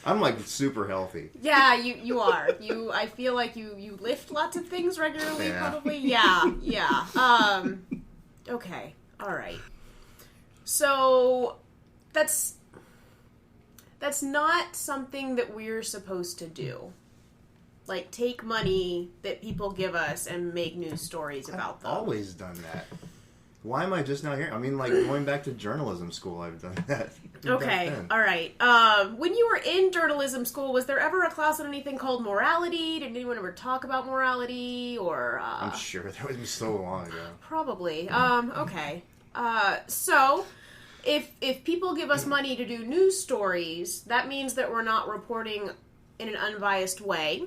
I'm like super healthy. Yeah, you are. I feel like you lift lots of things regularly. Yeah. Probably. Yeah. Okay. All right. So that's not something that we're supposed to do. Like take money that people give us and make news stories about them. I've always done that. Why am I just now here? I mean, like, going back to journalism school, I've done that. Okay, all right. When you were in journalism school, was there ever a class on anything called morality? Did anyone ever talk about morality? Or I'm sure. That was so long ago. Probably. Okay. So, if people give us money to do news stories, that means that we're not reporting in an unbiased way.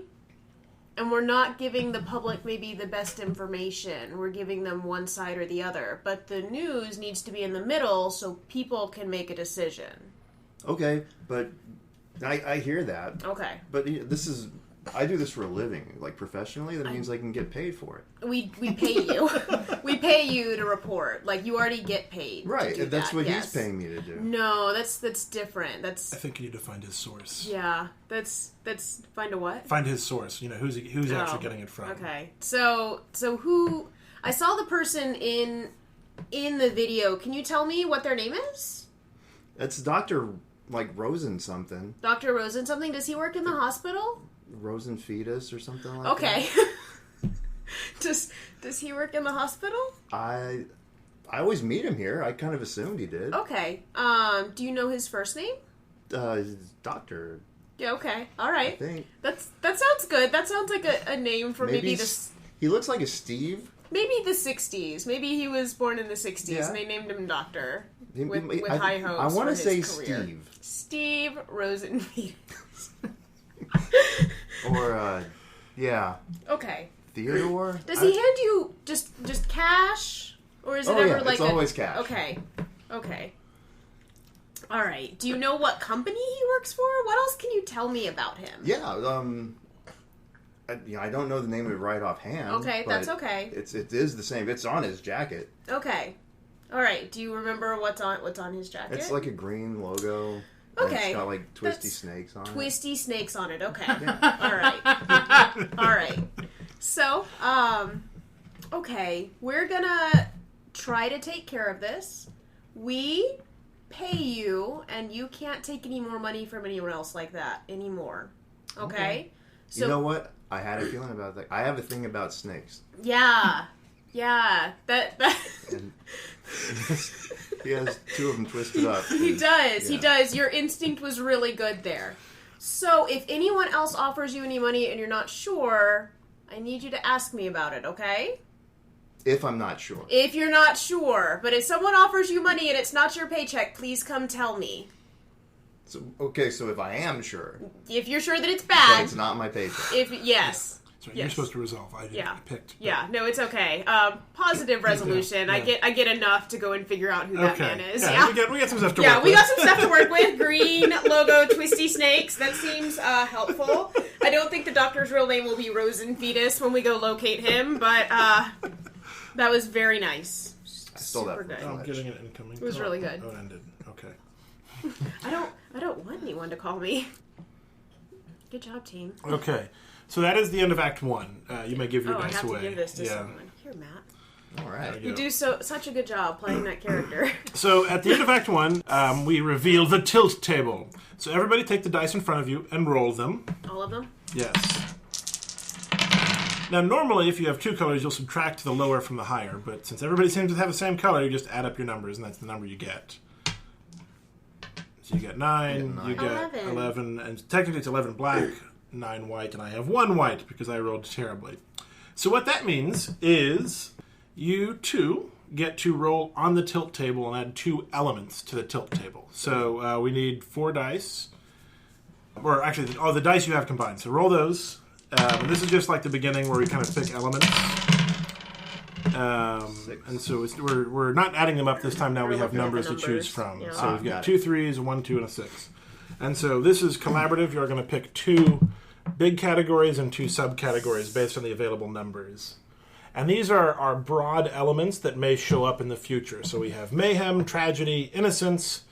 And we're not giving the public maybe the best information. We're giving them one side or the other. But the news needs to be in the middle so people can make a decision. Okay, but I hear that. Okay. But this is I do this for a living, like professionally. That means I can get paid for it. We pay you. We pay you to report. Like, you already get paid. Right. To do That's that. what Yes. he's paying me to do. No, that's different. That's I think you need to find his source. yeah. That's find a what? Find his source. You know, who's actually getting it from. Okay. So who? I saw the person in the video. Can you tell me what their name is? It's Dr. like Rosen something. Dr. Rosen something? Does he work in the hospital? Rosen fetus or something like Okay. Does he work in the hospital? that. I always meet him here. I kind of assumed he did. Okay. Do you know his first name? Doctor, Yeah, okay. All I right. think. That sounds good. That sounds like a name for maybe the He looks like a Steve. maybe the 60s. Maybe he was born in the 60s Yeah. and they named him Doctor He- with I- high hopes. I want for to say his career. Steve. Steve Rosenfeld. Or, yeah. Okay. Theodore? Does he hand you just cash? Or is it Oh, ever yeah, like it's always cash. Okay. Okay. All right. Do you know what company he works for? What else can you tell me about him? Yeah, I don't know the name of it right offhand. Okay, but that's okay. It is the same. It's on his jacket. Okay. All right. Do you remember what's on his jacket? It's like a green logo. Okay. And it's got like twisty That's snakes on it. Twisty snakes on it. Okay. Yeah. All right. All right. So, okay, we're gonna try to take care of this. We pay you, and you can't take any more money from anyone else like that anymore. Okay? So, You know what? I had a feeling about that. I have a thing about snakes. yeah. That And he has two of them twisted up. He does. He Yeah. does. Your instinct was really good there. So, if anyone else offers you any money and you're not sure, I need you to ask me about it, okay? If I'm not sure. If you're not sure. But if someone offers you money and it's not your paycheck, please come tell me. So if I am sure, If you're sure that it's but bad. it's not my paycheck. Yes. So you're Yes. supposed to resolve. I Yeah. picked. Yeah, no, it's okay. Positive resolution. Yeah. I get enough to go and figure out who that man is. Yeah, we get some stuff to Yeah, work we with. got some stuff to work with. Green logo, twisty snakes. That seems helpful. I don't think the doctor's real name will be Rosen Fetus when we go locate him, but that was very nice. I stole that Super from good. I'm Fletch. getting it incoming. It was really good. Oh, it ended. Okay. I don't want anyone to call me. Good job, team. Okay. So that is the end of Act 1. You may give your Oh, I dice have away. to give this to Yeah. someone. Here, Matt. All right. You do such a good job playing that character. So at the end of Act 1, we reveal the tilt table. So everybody take the dice in front of you and roll them. All of them? Yes. Now, normally, if you have two colors, you'll subtract the lower from the higher. But since everybody seems to have the same color, you just add up your numbers, and that's the number you get. So you get 9, you get 11. 11, and technically it's 11 black, 9 white, and I have 1 white because I rolled terribly. So what that means is you two get to roll on the tilt table and add 2 elements to the tilt table. So we need 4 dice. Or actually, the dice you have combined. So roll those. And this is just like the beginning where we kind of pick elements. And so we're not adding them up this time. Now we have looking at the numbers to choose numbers. from. Yeah. So we've got got 2 3s, a 1 2, and a 6. And so this is collaborative. You're going to pick 2 big categories and 2 subcategories based on the available numbers. And these are broad elements that may show up in the future. So we have mayhem, tragedy, innocence,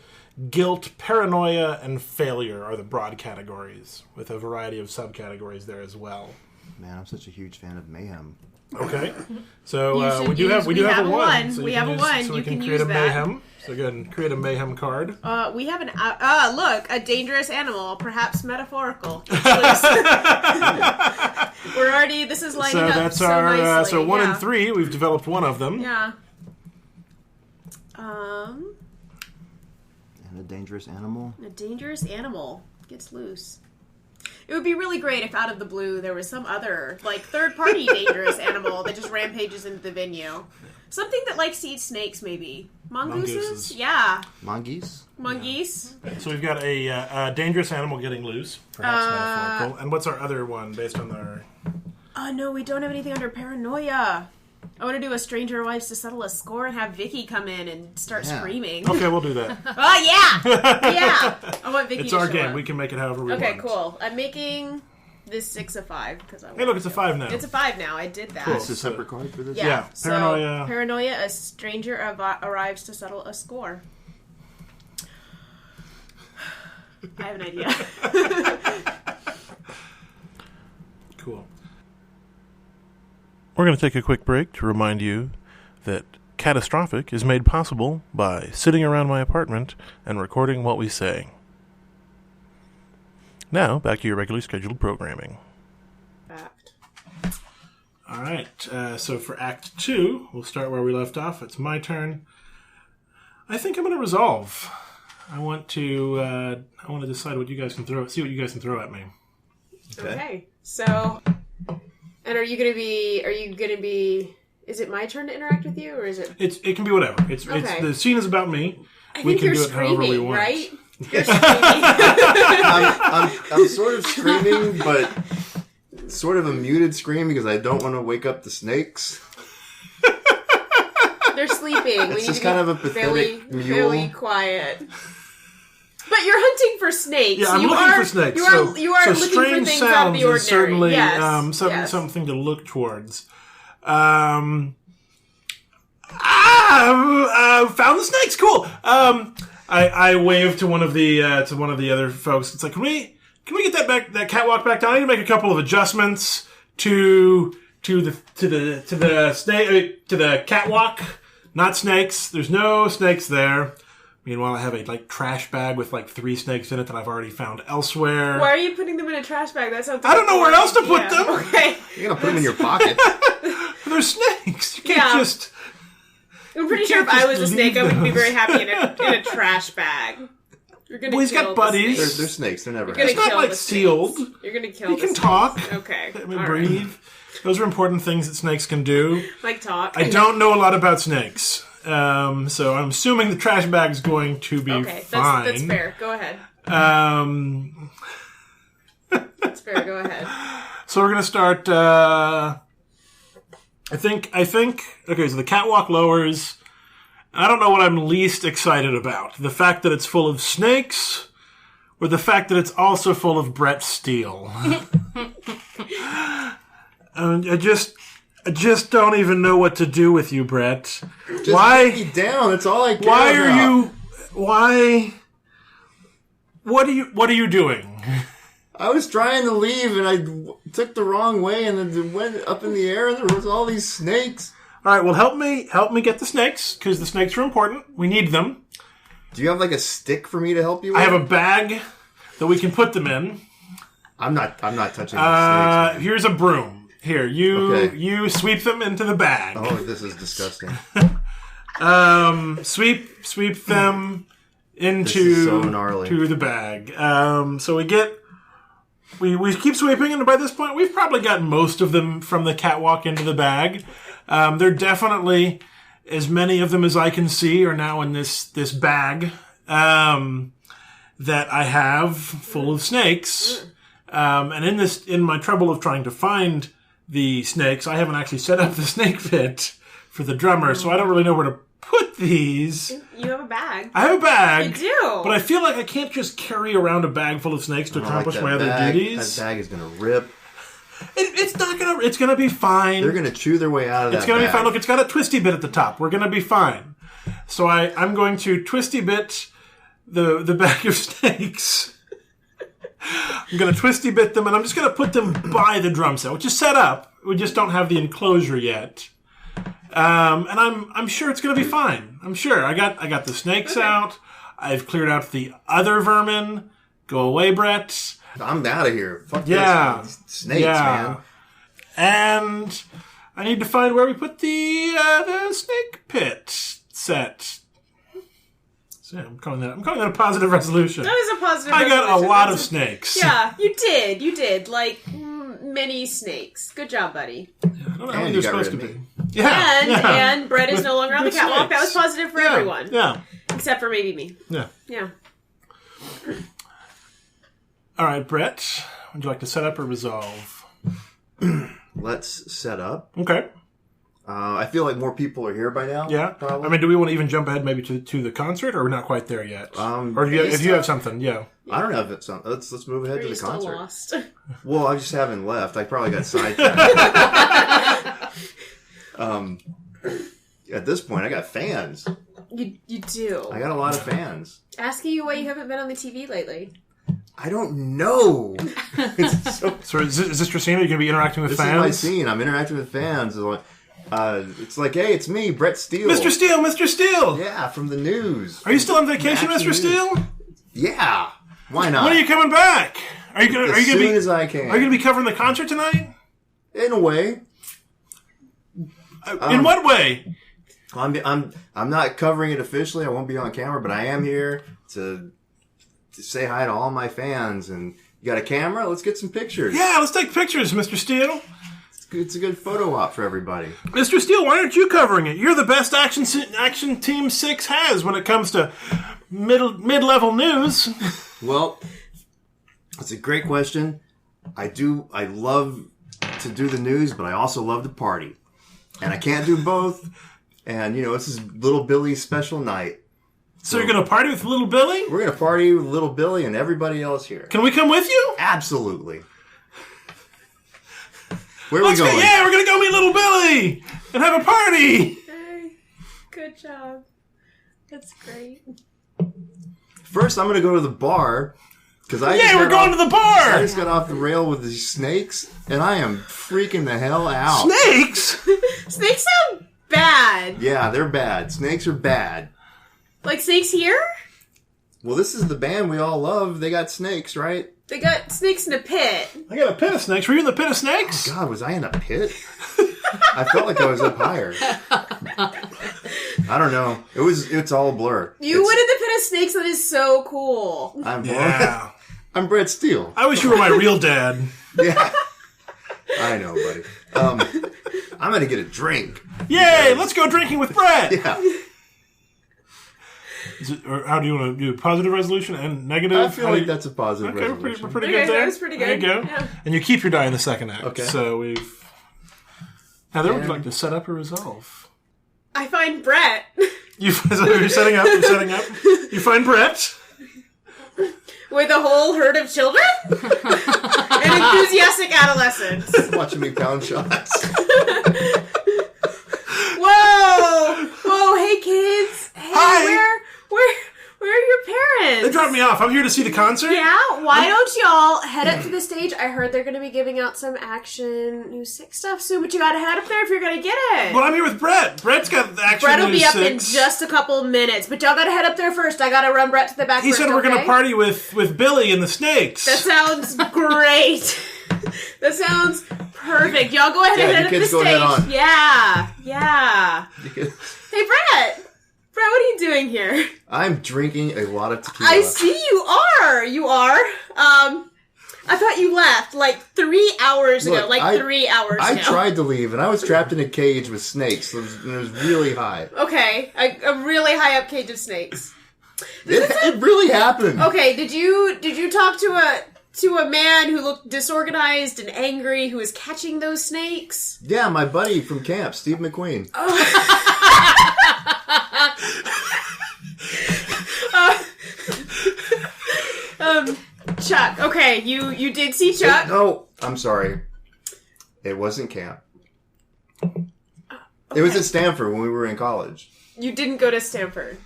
guilt, paranoia, and failure are the broad categories, with a variety of subcategories there as well. Man, I'm such a huge fan of mayhem. Okay, so You should we do have a 1. So we you have can a 1. So we You can can create use a that. mayhem. So go ahead and create a mayhem card. We have an look, a dangerous animal, perhaps metaphorical. We're already. This is lining So up that's so our nicely. so 1 yeah. and 3. We've developed one of them. Yeah. And a dangerous animal. A dangerous animal gets loose. It would be really great if out of the blue there was some other, like, third-party dangerous animal that just rampages into the venue. Something that likes to eat snakes, maybe. Mongooses? Mongooses. Yeah. Mongoose? Mongoose. So we've got a dangerous animal getting loose, perhaps metaphorical. And what's our other one based on our... Oh, no, we don't have anything under paranoia. I want to do a Stranger Wives to settle a score and have Vicky come in and start Yeah. screaming. Okay, we'll do that. Oh, yeah! Yeah! I want Vicky It's to our show game. up. We can make it however we want. Okay, cool. I'm making this 6 of 5 because I. Hey, look, it's a 5 now. It's a 5 now. I did that. Cool. It's a separate card for this? Yeah. So, Paranoia. Paranoia, a stranger arrives to settle a score. I have an idea. Cool. We're going to take a quick break to remind you that Catastrophic is made possible by sitting around my apartment and recording what we say. Now, back to your regularly scheduled programming. Fact. All right, so for Act 2, we'll start where we left off. It's my turn. I think I'm going to resolve. I want to decide what you guys can throw. See what you guys can throw at me. Okay. So, and are you gonna be? Is it my turn to interact with you, or is it? It can be whatever. It's the scene is about me. I think you're screaming, right? You're screaming. I'm sort of screaming, but sort of a muted scream because I don't want to wake up the snakes. They're sleeping. It's we need just to kind be of a pathetic mule. Really quiet. But you're hunting for snakes. Yeah, I'm looking for snakes. You are looking for strange things out of the sounds ordinary. is certainly Yes. something to look towards. Found the snakes. Cool. I wave to one of the other folks. It's like, can we get that catwalk back down? I need to make a couple of adjustments to the catwalk. Not snakes. There's no snakes there. Meanwhile, I have a trash bag with 3 snakes in it that I've already found elsewhere. Why are you putting them in a trash bag? That sounds. I don't know where else to put them. Okay. You're gonna put them in your pocket. They're snakes. You can't just. I'm pretty sure if I was a snake, I would be very happy in a trash bag. You're gonna. Well, he's got buddies. They're snakes. They're never. It's not sealed. You're gonna kill. He can talk. Okay. Let me breathe. Those are important things that snakes can do. Like talk. I don't know a lot about snakes. So I'm assuming the trash bag is going to be fine. That's fair. Go ahead. That's fair. Go ahead. So we're gonna start. I think. Okay, so the catwalk lowers. I don't know what I'm least excited about: the fact that it's full of snakes, or the fact that it's also full of Brett Steele. I just don't even know what to do with you, Brett. Just get me down. That's all I care Why about. are you? Why? What are you doing? I was trying to leave, and I took the wrong way, and then went up in the air, and there was all these snakes. All right, well, help me get the snakes, because the snakes are important. We need them. Do you have a stick for me to help you with? I have a bag that we can put them in. I'm not touching the snakes. Here's a broom. Here, you sweep them into the bag. Oh, this is disgusting. Sweep them into This is so gnarly. to the bag. So we keep sweeping, and by this point, we've probably got most of them from the catwalk into the bag. There are definitely as many of them as I can see are now in this bag that I have full of snakes. And in my trouble of trying to find the snakes, I haven't actually set up the snake pit for the drummer, so I don't really know where to put these. You have a bag. I have a bag. You do. But I feel like I can't just carry around a bag full of snakes to accomplish my other duties. That bag is going to rip. It's not gonna. It's gonna be fine. They're going to chew their way out of that It's gonna bag. be fine. Look, it's got a twisty bit at the top. We're gonna be fine. So I'm going to twisty bit the bag of snakes. I'm going to twisty bit them, and I'm just going to put them by the drum set, which is set up. We just don't have the enclosure yet. And I'm sure it's going to be fine. I'm sure. I got the snakes out. I've cleared out the other vermin. Go away, Brett. I'm out of here. Fuck Yeah. this. Snakes, man. And I need to find where we put the snake pit set. So I'm calling that a positive resolution. That was a positive I got resolution. a lot of snakes. Yeah, you did. Many snakes. Good job, buddy. I don't know how And they're you got supposed to rid of be. me. Yeah. And Brett is no longer on the Good catwalk. That was snakes. positive for everyone. Yeah. Except for maybe me. Yeah. Yeah. All right, Brett. Would you like to set up or resolve? Let's set up. Okay. I feel like more people are here by now. Yeah? Probably. I mean, do we want to even jump ahead maybe to the concert, or we're not quite there yet? Or if you have something, yeah. I don't know if it's something. Let's move ahead to the concert. Still lost? Well, I just haven't left. I probably got sidetracked. At this point, I got fans. You do. I got a lot of fans. Asking you why you haven't been on the TV lately. I don't know. So is this your scene? Are you going to be interacting with fans? This is my scene. I'm interacting with fans. It's like, hey, it's me, Brett Steele. Mr. Steele, Mr. Steele! Yeah, from the news. Are you still on vacation, Action Mr. news. Steele? Yeah. Why not? When are you coming back? Are you going As to soon be as I can. Are you going to be covering the concert tonight? In a way. In what way? I'm not covering it officially. I won't be on camera, but I am here to say hi to all my fans. And you got a camera? Let's get some pictures. Yeah, let's take pictures, Mr. Steele. It's a good photo op for everybody. Mr. Steele, why aren't you covering it? You're the best Action Team 6 has when it comes to mid-level news. Well, it's a great question. I love to do the news, but I also love to party. And I can't do both. And, this is Little Billy's special night. So you're going to party with Little Billy? We're going to party with Little Billy and everybody else here. Can we come with you? Absolutely. Where are we going? Yeah, we're going to go meet Little Billy and have a party. Hey, good job. That's great. First, I'm going to go to the bar. We're going to the bar. I just got off the rail with these snakes, and I am freaking the hell out. Snakes? Snakes sound bad. Yeah, they're bad. Snakes are bad. Like snakes here? Well, this is the band we all love. They got snakes, right? They got snakes in a pit. I got a pit of snakes. Were you in the pit of snakes? Oh, God, was I in a pit? I felt like I was up higher. I don't know. It's all a blur. You went in the pit of snakes. That is so cool. Yeah. I'm Brett Steele. I wish you were my real dad. Yeah. I know, buddy. I'm going to get a drink. Yay! Let's go drinking with Brett. Yeah. Or how do you want to do positive resolution and negative? I feel like that's a positive Okay, resolution. we're pretty good there. That was pretty good. There you go. Yeah. And you keep your die in the second act. Okay. So we've... Heather, would you like to set up or resolve? I find Brett. You're setting up. You find Brett. With a whole herd of children? And enthusiastic adolescents. Watching me pound shots. Whoa, hey kids. Hey, Hi. where are your parents? They dropped me off. I'm here to see the concert. Yeah, why don't y'all head up to the stage? I heard they're going to be giving out some Action News 6 stuff soon, but you got to head up there if you're going to get it. Well, I'm here with Brett. Brett's got the Action Brett will News be up 6. in just a couple minutes, but y'all got to head up there first. I got to run Brett to the back. He said we're going to party with Billy and the Snakes. That sounds great. That sounds perfect. Y'all go ahead and head up to the go head on. stage. Yeah. Hey, Brett. Brett, what are you doing here? I'm drinking a lot of tequila. I see you are. You are. I thought you left like 3 hours ago. Look, 3 hours I ago. tried to leave, and I was trapped in a cage with snakes. It was really high. Okay. A really high up cage of snakes. It really happened. Okay, did you talk to a man who looked disorganized and angry who was catching those snakes? Yeah, my buddy from camp, Steve McQueen. Chuck. Okay, you did see Chuck. No, I'm sorry. It wasn't camp. It was at Stanford when we were in college. You didn't go to Stanford.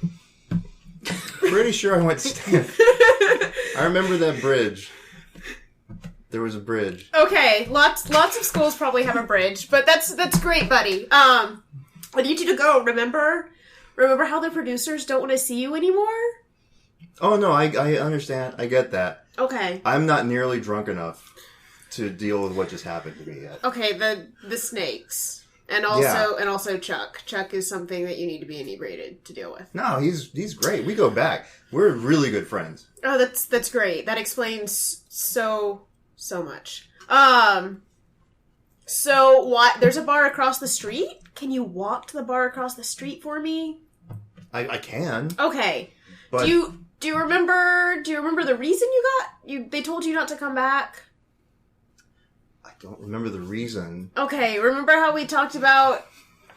Pretty sure I went to Stanford. I remember that bridge. There was a bridge. Okay, lots of schools probably have a bridge, but that's great, buddy. I need you to go. Remember how the producers don't want to see you anymore? Oh, no, I understand. I get that. Okay. I'm not nearly drunk enough to deal with what just happened to me yet. Okay, the snakes. And also Chuck. Chuck is something that you need to be inebriated to deal with. No, he's great. We go back. We're really good friends. Oh, that's great. That explains so much. So what? There's a bar across the street? Can you walk to the bar across the street for me? I can. Okay. But Do you remember the reason they told you not to come back? I don't remember the reason. Okay, remember how we talked about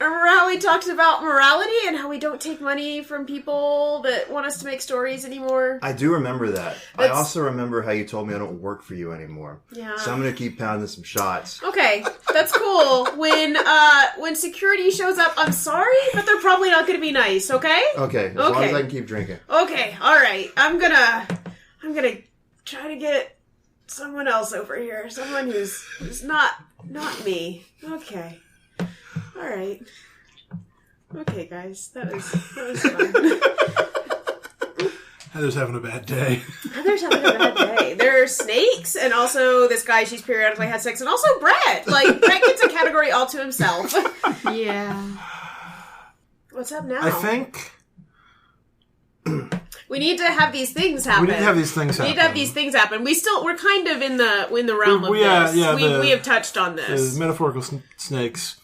Remember how we talked about morality and how we don't take money from people that want us to make stories anymore? I do remember that. I also remember how you told me I don't work for you anymore. Yeah. So I'm going to keep pounding some shots. Okay, that's cool. When security shows up, I'm sorry, but they're probably not going to be nice, okay? Okay, as long as I can keep drinking. Okay, alright. I'm gonna try to get someone else over here. Someone who's not me. Okay. Alright. Okay, guys. That was fun. Heather's having a bad day. Heather's having a bad day. There are snakes, and also this guy she's periodically had sex, and also Brett. Like, Brett gets a category all to himself. Yeah. What's up now? I think we need to have these things happen. we need to have these things happen. We're kind of in the realm of this. We have touched on this. The metaphorical snakes.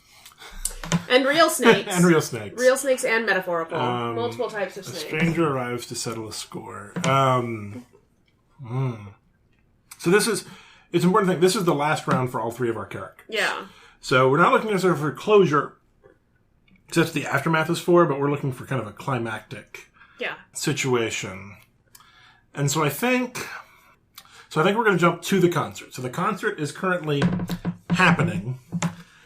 And real snakes. And real snakes. Real snakes and metaphorical. Multiple types of A snakes. stranger arrives to settle a score. So it's an important thing. This is the last round for all three of our characters. Yeah. So we're not looking necessarily for closure. That's what the aftermath is for, but we're looking for kind of a climactic situation. And so I think we're going to jump to the concert. So the concert is currently happening.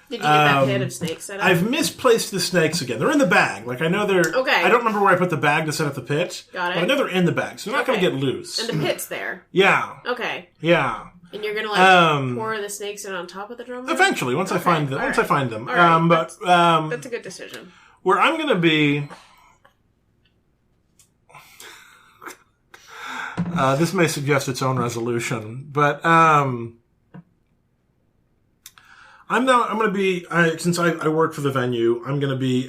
Did you get that pit of snakes set up? I've misplaced the snakes again. They're in the bag. Like, I know they're... Okay. I don't remember where I put the bag to set up the pit. Got it. But I know they're in the bag, so they're not going to get loose. And the pit's there. Yeah. Okay. Yeah. And you're going to, pour the snakes in on top of the drum? Eventually, once I find them. All right. That's a good decision. Where I'm going to be... this may suggest its own resolution, but... I'm going to be, since I work for the venue, I'm going to be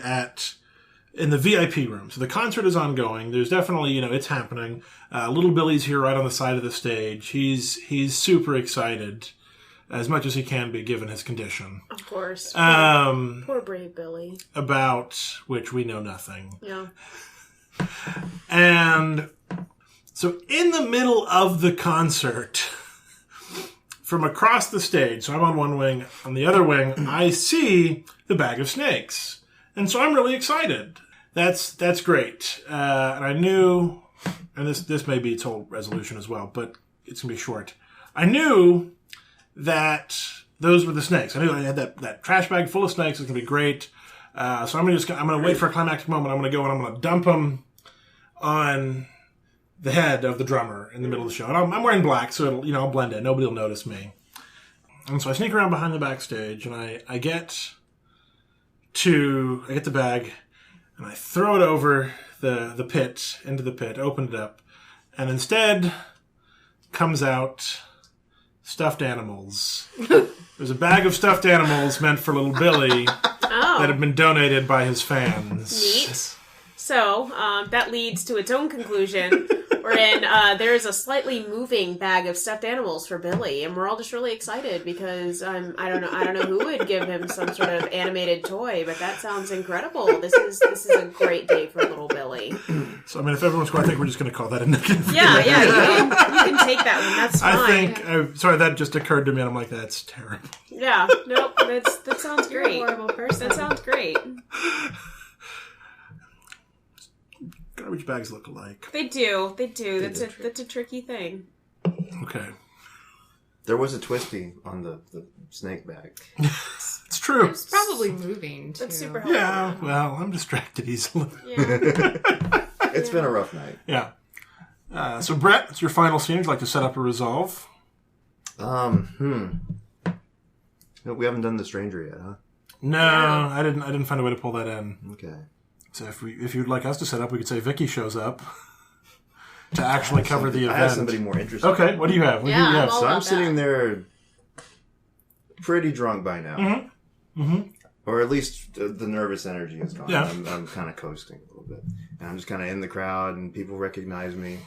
in the VIP room. So the concert is ongoing. There's definitely, it's happening. Little Billy's here right on the side of the stage. He's super excited, as much as he can be given his condition. Of course. Poor brave Billy. About which we know nothing. Yeah. And so in the middle of the concert... From across the stage, so I'm on one wing, on the other wing, I see the bag of snakes. And so I'm really excited. That's great. And I knew, and this may be its whole resolution as well, but it's going to be short. I knew that those were the snakes. I knew I had that trash bag full of snakes. It's going to be great. So I'm going to wait for a climactic moment. I'm going to go and I'm going to dump them on the head of the drummer in the middle of the show. And I'm wearing black, so I'll blend in. Nobody will notice me. And so I sneak around behind the backstage, and I get the bag, and I throw it over the pit, into the pit, open it up, and instead comes out stuffed animals. There's a bag of stuffed animals meant for little Billy that have been donated by his fans. Neat. So, that leads to its own conclusion, wherein there is a slightly moving bag of stuffed animals for Billy, and we're all just really excited because I don't know who would give him some sort of animated toy, but that sounds incredible. This is a great day for little Billy. So, if everyone's quiet, I think we're just going to call that a negative. Yeah, you can take that one. That's fine. Sorry, that just occurred to me, and I'm like, that's terrible. Yeah, nope, that sounds great. You're a horrible person. That sounds great. Garbage bags look alike. They do. That's a tricky thing. Okay. There was a twisty on the snake bag. It's true. It's probably moving, too. That's super helpful. Yeah, well, I'm distracted easily. Yeah. It's been a rough night. Yeah. So, Brett, it's your final scene. Would you like to set up a resolve? No, we haven't done the stranger yet, huh? No, I didn't find a way to pull that in. Okay. So if you'd like us to set up, we could say Vicky shows up to actually cover the event. I have somebody more interesting. Okay, what do you have? What do you have? So I'm sitting there pretty drunk by now. Mm-hmm. Mm-hmm. Or at least the nervous energy is gone. Yeah. I'm kind of coasting a little bit. And I'm just kind of in the crowd and people recognize me.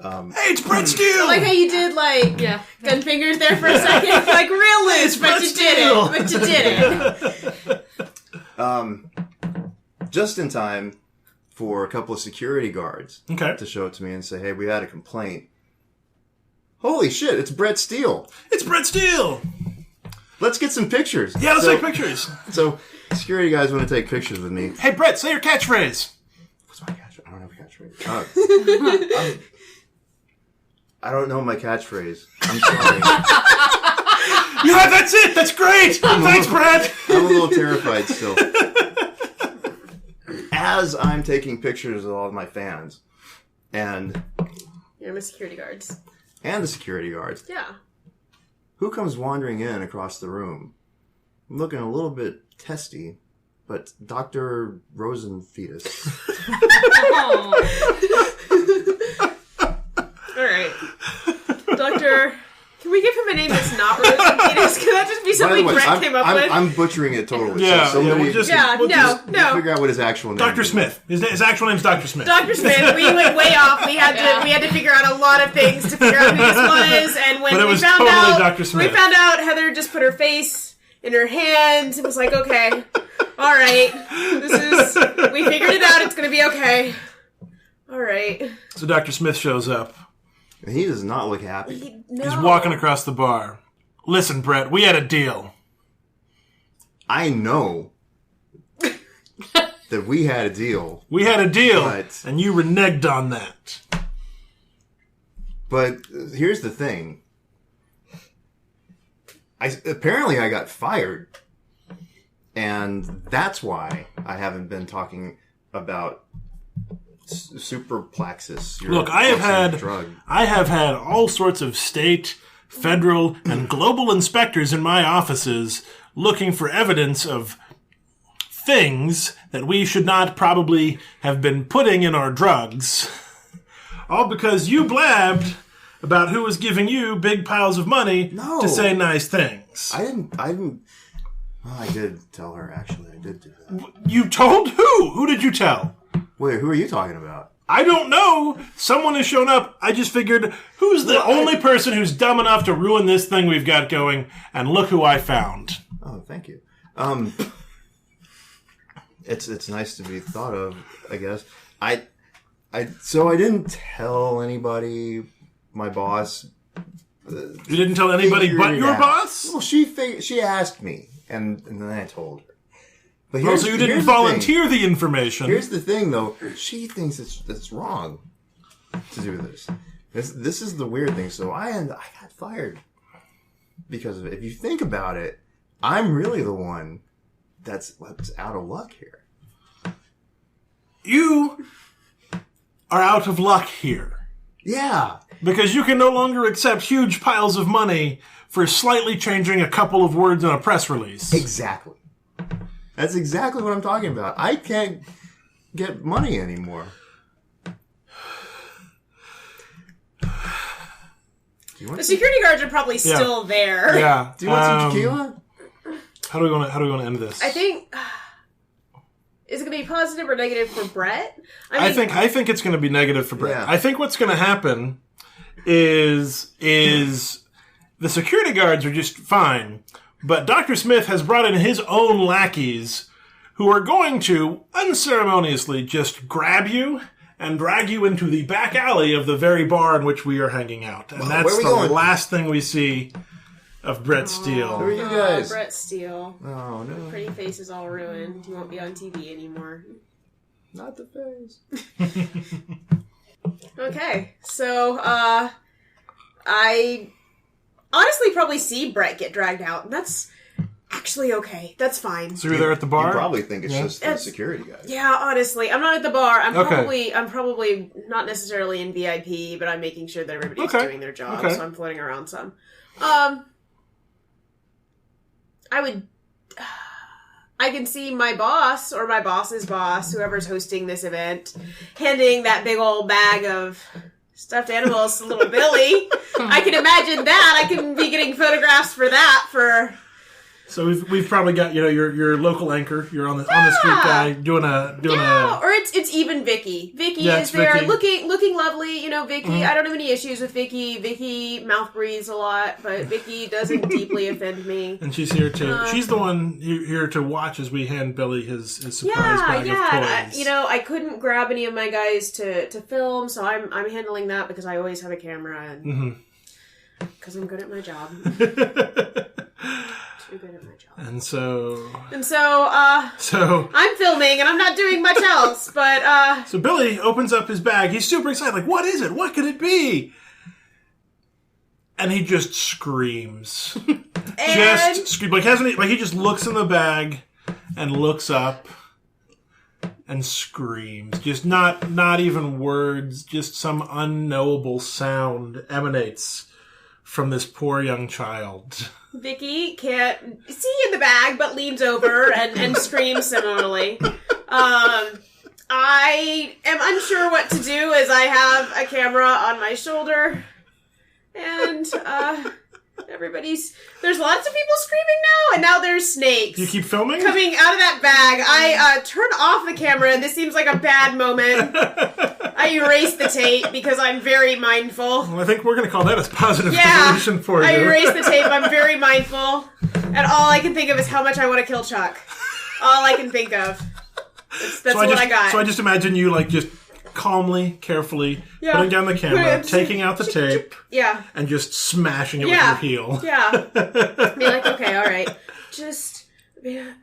Hey, it's Brett Steele! I like how you did, gun fingers there for a second. Real loose, but you did it. Just in time for a couple of security guards to show it to me and say, hey, we had a complaint. Holy shit, it's Brett Steele. It's Brett Steele! let's get some pictures. Yeah, let's take pictures. So, security guys want to take pictures with me. Hey, Brett, say your catchphrase. What's my catchphrase? I don't have a catchphrase. I don't know my catchphrase. I'm sorry. Yeah, that's it. That's great. Thanks, Brett. I'm a little terrified still. As I'm taking pictures of all of my fans, and You're my security guards. And the security guards. Yeah. Who comes wandering in across the room? Looking a little bit testy, but Dr. Rosenfetus. Alright. Doctor... Can we give him a name that's not Rosenfetus? Could that just be something Brett came up with? I'm butchering it totally. Yeah, so somebody, we'll just figure out what his actual name Dr. is. Smith. His actual name's Dr. Smith. Dr. Smith. We went way off. We had to figure out a lot of things to figure out who this was. And when we found out, Dr. Smith. we found out Heather just put her face in her hand. It was like, okay, all right, we figured it out. It's gonna be okay. All right. So Dr. Smith shows up. He does not look happy. He's walking across the bar. Listen, Brett, we had a deal. I know that we had a deal. We had a deal, but, and you reneged on that. But here's the thing. Apparently I got fired. And that's why I haven't been talking about superplexus. Look, I have had all sorts of state, federal, and global inspectors in my offices looking for evidence of things that we should not probably have been putting in our drugs. All because you blabbed about who was giving you big piles of money to say nice things. I didn't. Well, I did tell her, actually. I did do that. You told who? Who did you tell? Wait, who are you talking about? I don't know. Someone has shown up. I just figured, who's the only person who's dumb enough to ruin this thing we've got going? And look who I found. Oh, thank you. It's nice to be thought of, I guess. So I didn't tell anybody, my boss. You didn't tell anybody but your boss? Well, she asked me, and then I told her. But so you didn't volunteer the information. Here's the thing, though. She thinks it's wrong to do this. This is the weird thing. So I got fired because of it. If you think about it, I'm really the one that's out of luck here. You are out of luck here. Yeah. Because you can no longer accept huge piles of money for slightly changing a couple of words in a press release. Exactly. That's exactly what I'm talking about. I can't get money anymore. The security guards are probably still there. Yeah. Do you want some tequila? How do we want to end this? I think is it going to be positive or negative for Brett? I think it's going to be negative for Brett. Yeah. I think what's going to happen is the security guards are just fine. But Dr. Smith has brought in his own lackeys who are going to unceremoniously just grab you and drag you into the back alley of the very bar in which we are hanging out. And that's the last thing we see of Brett Steele. Who are you guys? Brett Steele. Oh, no. Pretty face is all ruined. You won't be on TV anymore. Not the face. Okay, so, I honestly probably see Brett get dragged out, and that's actually okay. That's fine. So you're there at the bar? You probably think it's just the security guys. Yeah, honestly. I'm not at the bar. I'm probably not necessarily in VIP, but I'm making sure that everybody's doing their job, so I'm floating around some. I can see my boss, or my boss's boss, whoever's hosting this event, handing that big old bag of stuffed animals to little Billy. I can imagine that. I can be getting photographs for that for... So we've probably got your local anchor. You're on the street guy doing a or it's even Vicky. Vicky is there Vicky. looking lovely. Vicky. Mm-hmm. I don't have any issues with Vicky. Vicky mouth breathes a lot, but Vicky doesn't deeply offend me. And she's here too. She's the one here to watch as we hand Billy his surprise bag of toys. I couldn't grab any of my guys to film, so I'm handling that because I always have a camera and because I'm good at my job. too good at my job. And so I'm filming and I'm not doing much else, but So Billy opens up his bag. He's super excited. Like, what is it? What could it be? And he just screams. Just screams. He just looks in the bag and looks up and screams. Just not even words. Just some unknowable sound emanates from this poor young child. Vicky can't see in the bag, but leans over and screams similarly. I am unsure what to do as I have a camera on my shoulder. And, there's lots of people screaming now, and now there's snakes. You keep filming? Coming out of that bag. I turn off the camera, and this seems like a bad moment. I erase the tape because I'm very mindful. Well, I think we're going to call that a positive resolution for you. I erase the tape, I'm very mindful, and all I can think of is how much I want to kill Chuck. All I can think of. That's what I got. So I just imagine you, like, just calmly, carefully, putting down the camera, taking out the tape, and just smashing it with your heel. Yeah. Be like, okay, all right.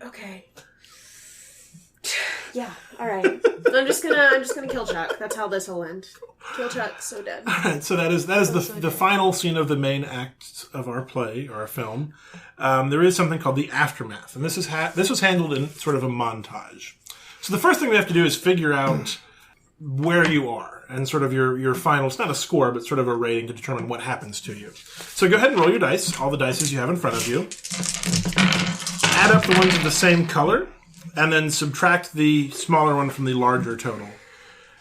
Okay. Yeah, all right. I'm just gonna kill Chuck. That's how this will end. Kill Chuck, so dead. All right, so that is the final scene of the main act of our play, or our film. There is something called the aftermath, and this was handled in sort of a montage. So the first thing we have to do is figure out where you are and sort of your final, it's not a score, but sort of a rating to determine what happens to you. So go ahead and roll your dice, all the dice you have in front of you. Add up the ones of the same color, and then subtract the smaller one from the larger total.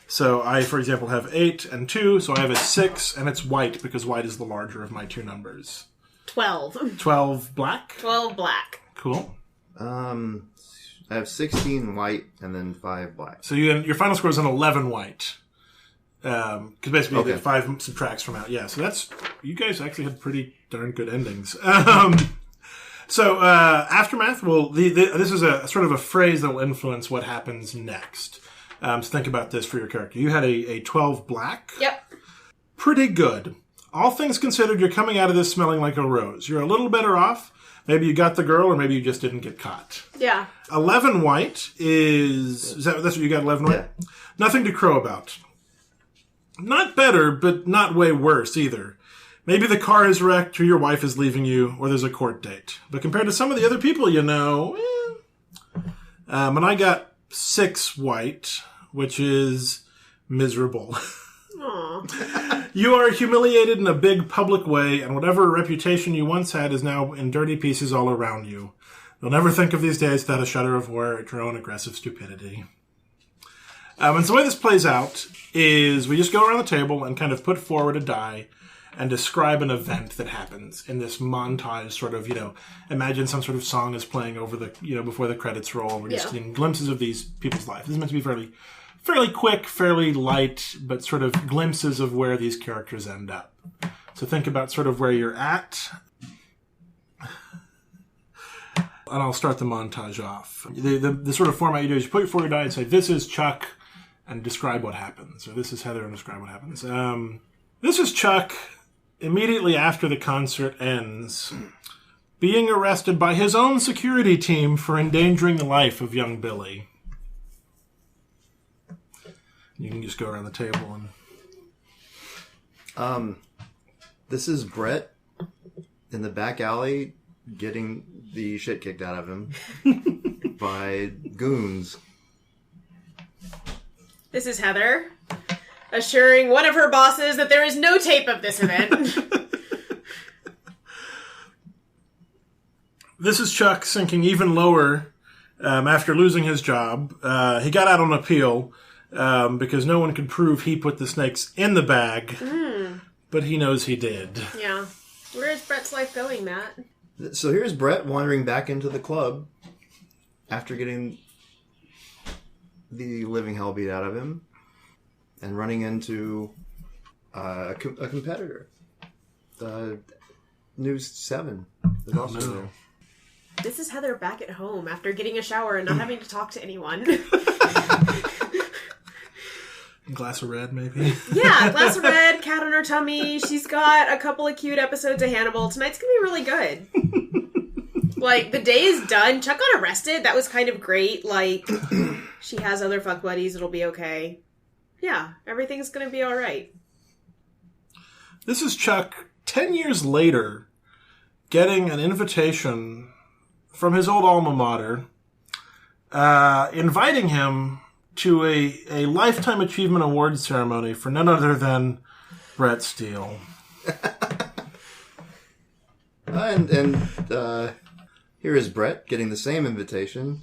So I, for example, have 8 and 2, so I have a 6, and it's white because white is the larger of my two numbers. 12. 12 black? 12 black. Cool. I have 16 white and then 5 black. So your final score is an 11 white. Because basically the 5 subtracts from out. Yeah, so you guys actually had pretty darn good endings. So aftermath, this is a sort of a phrase that will influence what happens next. So think about this for your character. You had a 12 black. Yep. Pretty good. All things considered, you're coming out of this smelling like a rose. You're a little better off. Maybe you got the girl, or maybe you just didn't get caught. Yeah. 11 white is that's what you got, 11 white? Yeah. Nothing to crow about. Not better, but not way worse either. Maybe the car is wrecked, or your wife is leaving you, or there's a court date. But compared to some of the other people you know, and I got 6 white, which is miserable. Aww. You are humiliated in a big public way, and whatever reputation you once had is now in dirty pieces all around you. You'll never think of these days without a shudder of horror at your own aggressive stupidity. And so the way this plays out is we just go around the table and kind of put forward a die and describe an event that happens in this montage, sort of, imagine some sort of song is playing over the, before the credits roll. We're just getting glimpses of these people's life. This is meant to be fairly quick, fairly light, but sort of glimpses of where these characters end up. So think about sort of where you're at. And I'll start the montage off. The sort of format you do is you put forward your die and say, this is Chuck, and describe what happens. Or this is Heather, and describe what happens. This is Chuck immediately after the concert ends, being arrested by his own security team for endangering the life of young Billy. You can just go around the table and... This is Brett in the back alley getting the shit kicked out of him by goons. This is Heather, assuring one of her bosses that there is no tape of this event. This is Chuck sinking even lower after losing his job. He got out on appeal because no one could prove he put the snakes in the bag, but he knows he did. Yeah. Where is Brett's life going, Matt? So here's Brett wandering back into the club after getting the living hell beat out of him and running into a competitor. News 7 is also there. This is Heather back at home after getting a shower and not having to talk to anyone. Glass of red, maybe? Yeah, glass of red, cat on her tummy. She's got a couple of cute episodes of Hannibal. Tonight's going to be really good. Like, the day is done. Chuck got arrested. That was kind of great. Like, she has other fuck buddies. It'll be okay. Yeah, everything's gonna be alright. This is Chuck, 10 years later, getting an invitation from his old alma mater, inviting him to a Lifetime Achievement Award ceremony for none other than Brett Steele. And here is Brett getting the same invitation,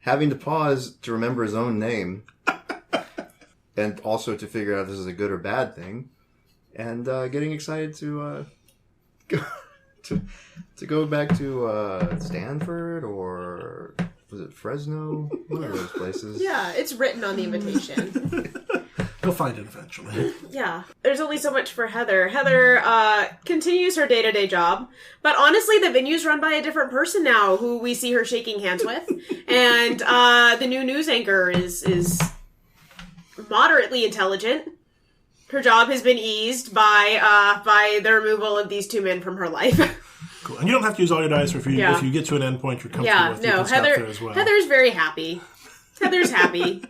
having to pause to remember his own name, and also to figure out if this is a good or bad thing, and getting excited to go back to Stanford, or was it Fresno? One of those places. Yeah, it's written on the invitation. He'll find it eventually. Yeah. There's only so much for Heather. Heather continues her day-to-day job, but honestly, the venue's run by a different person now, who we see her shaking hands with, and the new news anchor is moderately intelligent. Her job has been eased by the removal of these two men from her life. Cool. And you don't have to use all your dice, or if you get to an end point you're comfortable with, you can stop there as well. Heather's very happy. Heather's happy.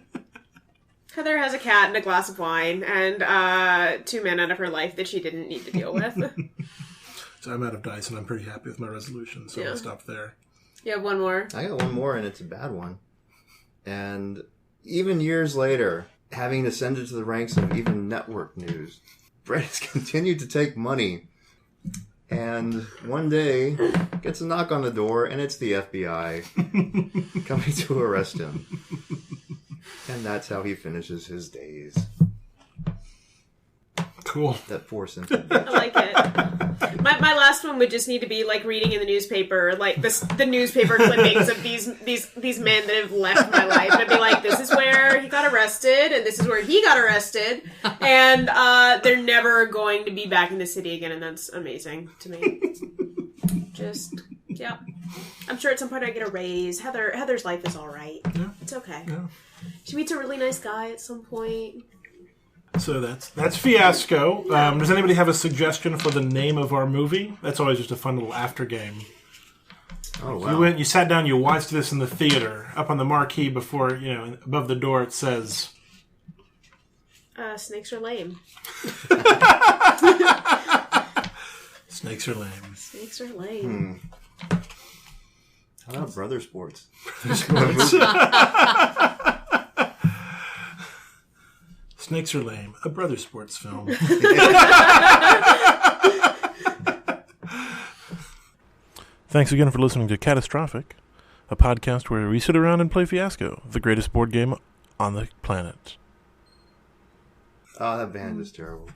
Heather has a cat and a glass of wine, and two men out of her life that she didn't need to deal with. So I'm out of dice, and I'm pretty happy with my resolution, so I'll stop there. You have one more? I got one more, and it's a bad one. And even years later, having ascended to the ranks of even network news, Brett has continued to take money. And one day, gets a knock on the door, and it's the FBI coming to arrest him. And that's how he finishes his days. Cool. That poor sentence. I like it. My last one would just need to be like reading in the newspaper, like the newspaper clippings of these men that have left my life. And I'd be like, this is where he got arrested, and this is where he got arrested, and they're never going to be back in the city again, and that's amazing to me. Just, yeah. I'm sure at some point I get a raise. Heather's life is all right. Yeah. It's okay. Yeah. She meets a really nice guy at some point. So that's Fiasco. Does anybody have a suggestion for the name of our movie? That's always just a fun little after game. Oh, wow. You sat down, you watched this in the theater. Up on the marquee before, above the door, it says... Snakes are lame. Snakes are lame. Snakes are lame. How about Brother Sports? Snakes are lame. A brother sports film. Thanks again for listening to Catastrophic, a podcast where we sit around and play Fiasco, the greatest board game on the planet. Oh, that band is terrible.